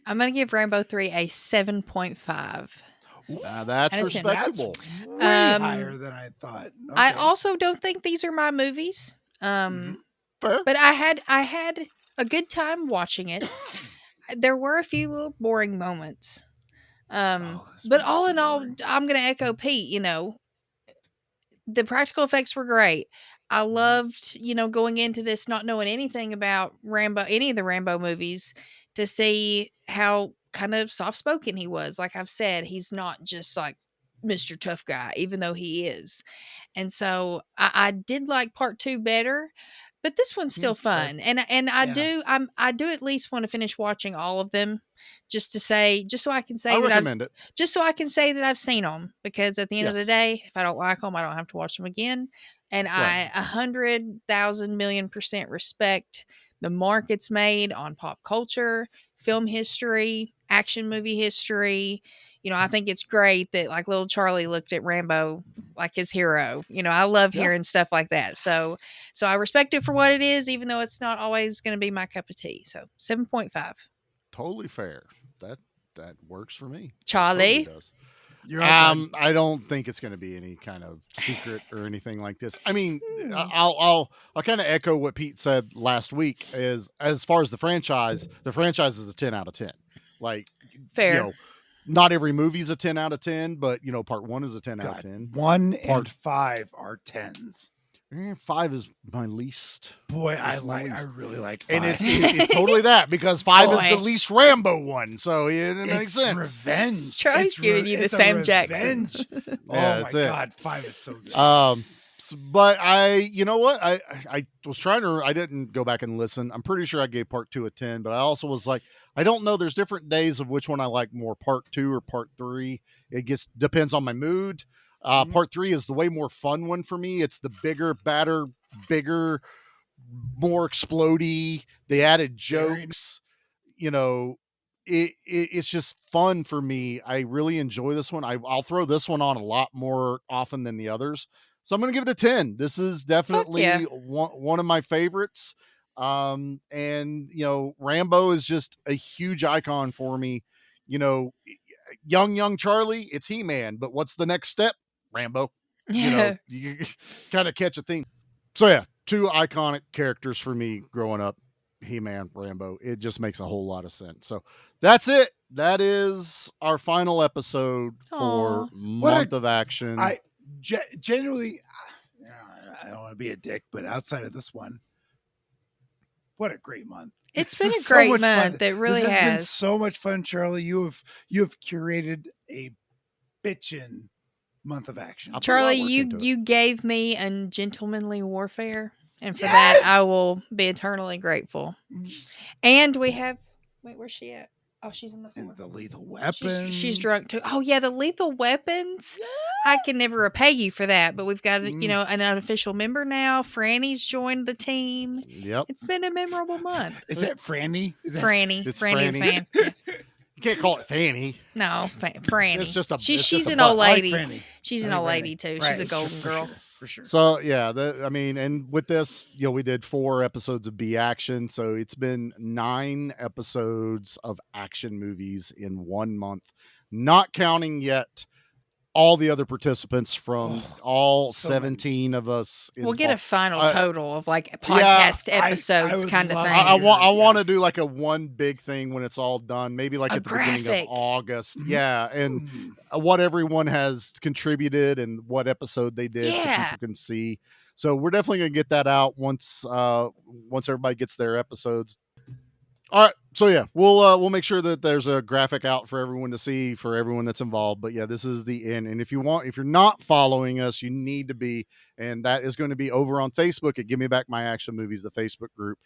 I'm going to give Rambo 3 a 7.5. That's respectable. That's way higher than I thought. Okay. I also don't think these are my movies. But I had a good time watching it. There were a few little boring moments. But all in all, I'm going to echo Pete, the practical effects were great. I loved, going into this not knowing anything about any of the Rambo movies, to see how kind of soft-spoken he was. Like I've said, he's not just like Mr. Tough Guy, even though he is. And so I did like part 2 better, but this one's still fun. And I do at least want to finish watching all of them just so I can say just so I can say that I've seen them, because at the end of the day, if I don't like them, I don't have to watch them again. And I 100,000 million% respect the mark it's made on pop culture, film history, action movie history. I think it's great that like little Charlie looked at Rambo like his hero. I love hearing stuff like that. So I respect it for what it is, even though it's not always going to be my cup of tea. So 7.5. Totally fair. That works for me. Charlie. Totally does. I don't think it's going to be any kind of secret or anything like this. I mean, I'll kind of echo what Pete said last week. Is as far as the franchise is a 10 out of 10. Like, fair. Not every movie's a 10 out of 10, but part 1 is a 10 out of 10. 1 and 5 are 10s. 5 is my least. Boy, I really liked 5. And it's totally that, because 5 is the least Rambo one. So it makes sense. Revenge. Charlie's giving you the Sam Jackson. Oh my God, 5 is so good. But you know what? I was trying to. I didn't go back and listen. I'm pretty sure I gave part 2 a 10, but I also was like, I don't know. There's different days of which one I like more, part 2 or part 3. It depends on my mood. Part 3 is the way more fun one for me. It's the bigger, more explodey. They added jokes. It's just fun for me. I really enjoy this one. I'll throw this one on a lot more often than the others. So I'm going to give it a 10. This is definitely one of my favorites. And Rambo is just a huge icon for me. Young Charlie, it's He-Man, but what's the next step? Rambo. You kind of catch a theme. So yeah, 2 iconic characters for me growing up, He-Man, Rambo. It just makes a whole lot of sense. So that's it. That is our final episode for Month of Action. Generally, I don't want to be a dick, but outside of this one, what a great month. It's been a great month. It really has been has. So much fun, Charlie. You have curated a bitchin' month of action. Charlie, you gave me Ungentlemanly Warfare, and for that I will be eternally grateful. And we have where's she at? Oh, she's in the floor. And the Lethal Weapons. She's drunk too. Oh yeah, the Lethal Weapons. Yes. I can never repay you for that, but we've got an unofficial member now. Franny's joined the team. Yep, it's been a memorable month. Is that Franny? Franny? It's Franny. The fan. Yeah. You can't call it Fanny. No, Franny. It's just a. She's an old lady. Like she's an old lady too. Right. She's a golden girl. For sure. So yeah, and with this, we did 4 episodes of B Action, so it's been 9 episodes of action movies in 1 month, not counting yet all the other participants from all 17 of us. We'll get a final total of like podcast episodes kind of thing. I want to do like a one big thing when it's all done, maybe like at the beginning of August. Yeah, and what everyone has contributed and what episode they did so people can see. So we're definitely going to get that out once everybody gets their episodes. All right, so yeah, we'll make sure that there's a graphic out for everyone to see, for everyone that's involved. But yeah, this is the end. And if you're not following us, you need to be, and that is going to be over on Facebook at Give Me Back My Action Movies, the Facebook group.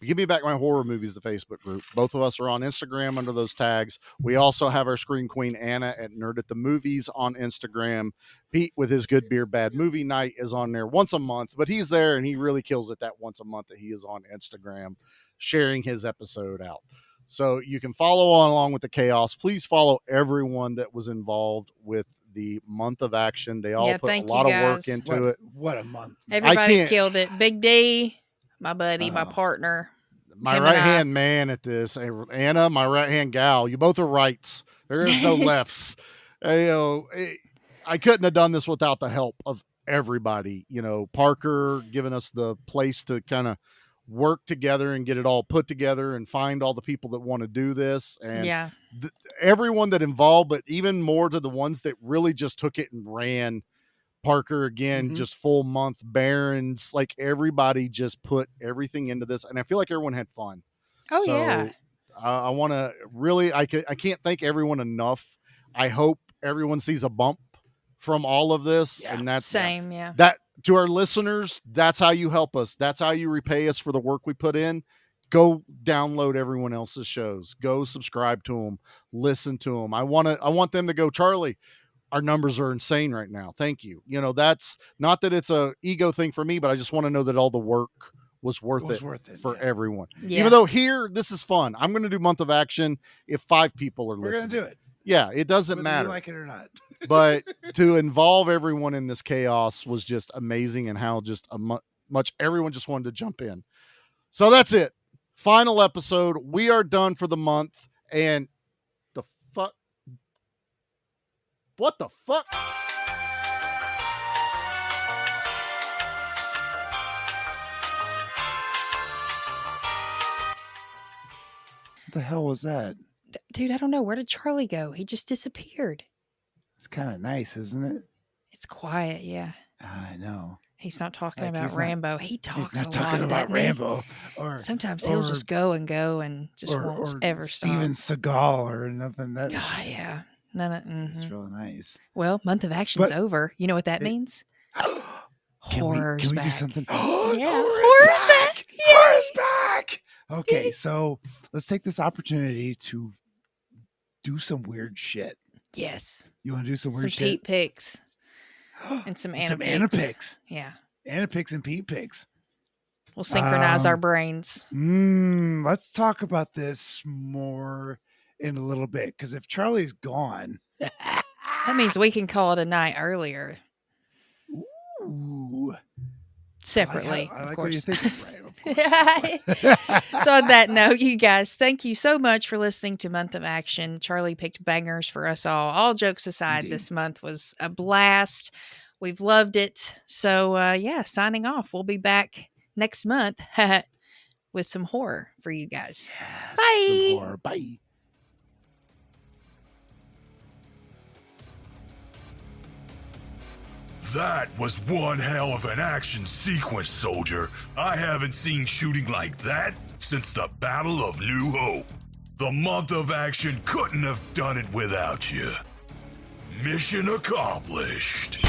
Give Me Back My Horror Movies, the Facebook group. Both of us are on Instagram under those tags. We also have our Screen Queen Anna at Nerd at the Movies on Instagram. Pete with his Good Beer Bad Movie Night is on there once a month, but he's there and he really kills it that once a month that he is on Instagram sharing his episode out. So you can follow along with the chaos. Please follow everyone that was involved with the month of action. They all put a lot of work into it. What a month. Everybody killed it. Big D, my buddy, my partner. My right-hand man at this. Anna, my right-hand gal. You both are rights. There is no lefts. I couldn't have done this without the help of everybody. Parker giving us the place to kind of work together and get it all put together and find all the people that want to do this, and everyone that involved, but even more to the ones that really just took it and ran. Parker again, just full month. Barons, like everybody just put everything into this, and I feel like everyone had fun. I want to really, I can't thank everyone enough. I hope everyone sees a bump from all of this, and that's that. To our listeners, that's how you help us. That's how you repay us for the work we put in. Go download everyone else's shows. Go subscribe to them. Listen to them. I want them to go, Charlie, our numbers are insane right now. Thank you. That's not that it's a ego thing for me, but I just want to know that all the work was worth it for everyone. Yeah. Even though here, this is fun. I'm going to do Month of Action if 5 people are listening. We're going to do it. Yeah, it doesn't matter. You like it or not. But to involve everyone in this chaos was just amazing, and how just much everyone just wanted to jump in. So that's it. Final episode. We are done for the month. And the fuck? What the fuck? What the hell was that? Dude, I don't know. Where did Charlie go? He just disappeared. It's kind of nice, isn't it? It's quiet, yeah. I know. He's not talking about Rambo. He talks he's not a lot, talking about Rambo. Or sometimes he'll just go and just won't ever stop. Steven Seagal or nothing. God, yeah. It's really nice. Well, Month of Action's over. You know what that means? Horror's can we back. Do something? Horror's back. Horror's back. Okay, so let's take this opportunity to do some weird shit. Yes. You want to do some weird shit? Pete picks. And some Anna picks. Yeah. Anna picks and Pete picks. We'll synchronize our brains. Let's talk about this more in a little bit, because if Charlie's gone, that means we can call it a night earlier. Ooh. Separately, I like of course. What you're thinking, right, of course. So on that note, you guys, thank you so much for listening to Month of Action. Charlie picked bangers for us all. All jokes aside, This month was a blast. We've loved it. So signing off. We'll be back next month with some horror for you guys. Yes, bye. Some horror. Bye. That was one hell of an action sequence, soldier. I haven't seen shooting like that since the Battle of New Hope. The Month of Action couldn't have done it without you. Mission accomplished.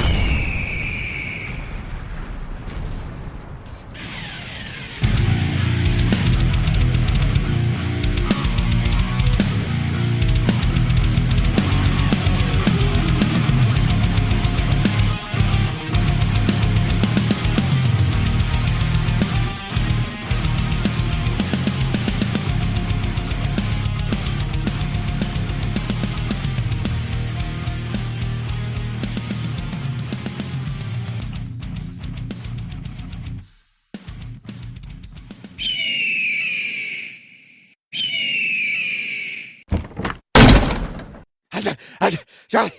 Charlie,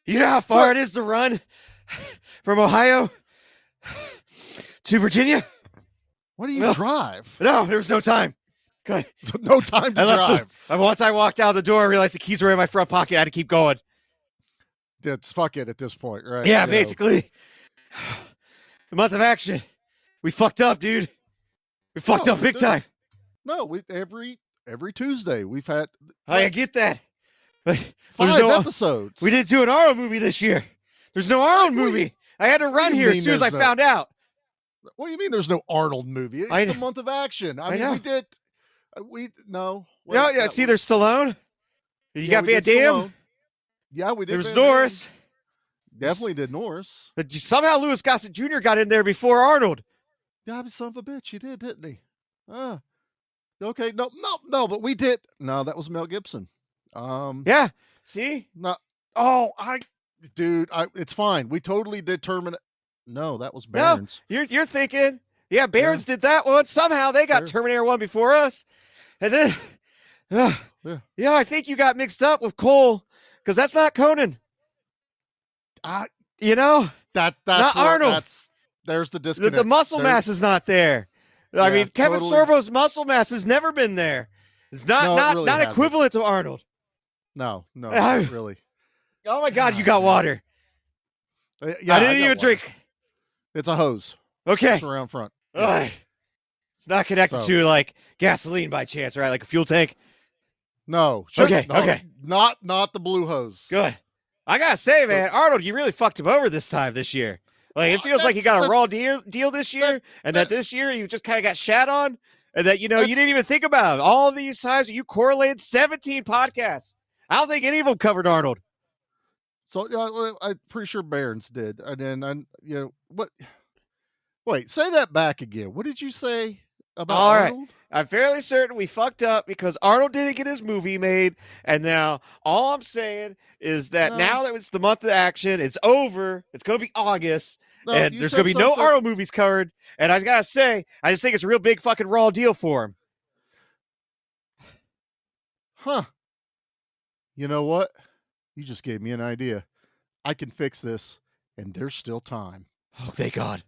you know how far it is to run from Ohio to Virginia? Why do you drive? No, there was no time. Good. No time to drive. Once I walked out the door, I realized the keys were in my front pocket. I had to keep going. It's fuck it at this point, right? Yeah, basically. The month of action. We fucked up, dude. We fucked up big time. No, we every Tuesday we've had. I get that. But 5 episodes. We didn't do an Arnold movie this year. There's no Arnold movie. I had to run here as soon as I found out. What do you mean there's no Arnold movie? It's the month of action. I mean, know. we did. No. Wait, No, yeah. See, there's Stallone. You got Van Damme. Yeah, we did. There was Van Norris. Damme. Definitely did Norris. But somehow Louis Gossett Jr. got in there before Arnold. Yeah, but son of a bitch, he did, didn't he? Okay, no, but we did. No, that was Mel Gibson. Yeah. See? No. Dude, it's fine. We totally did Terminator. No, that was Barron's. No, you're thinking. Yeah, Barron's did that one. Somehow they got Terminator 1 before us. And then, yeah, I think you got mixed up with Cole because that's not Conan. You know? That's not Arnold. There's the disconnect. The muscle mass is not there. I mean, Kevin Sorbo's muscle mass has never been there. It's not equivalent to Arnold. No, not really. Oh my God, you got water. Yeah, I didn't even drink. It's a hose. Okay. It's around front. Yeah. It's not connected to like gasoline by chance, right? Like a fuel tank. No. Okay. Not the blue hose. Good. I gotta say, man, Arnold, you really fucked him over this year. Like it feels like you got a raw deal this year, and that this year you just kind of got shat on, and that you didn't even think about it. All these times that you correlated 17 podcasts. I don't think any of them covered Arnold. So I'm pretty sure Barron's did, and then what? Wait, say that back again. What did you say about Arnold? Right. I'm fairly certain we fucked up because Arnold didn't get his movie made, and now all I'm saying is that now that it's the month of action, it's over. It's going to be August, and there's going to be no Arnold movies covered. And I gotta say, I just think it's a real big fucking raw deal for him. Huh? You know what? You just gave me an idea. I can fix this, and there's still time. Oh, thank God.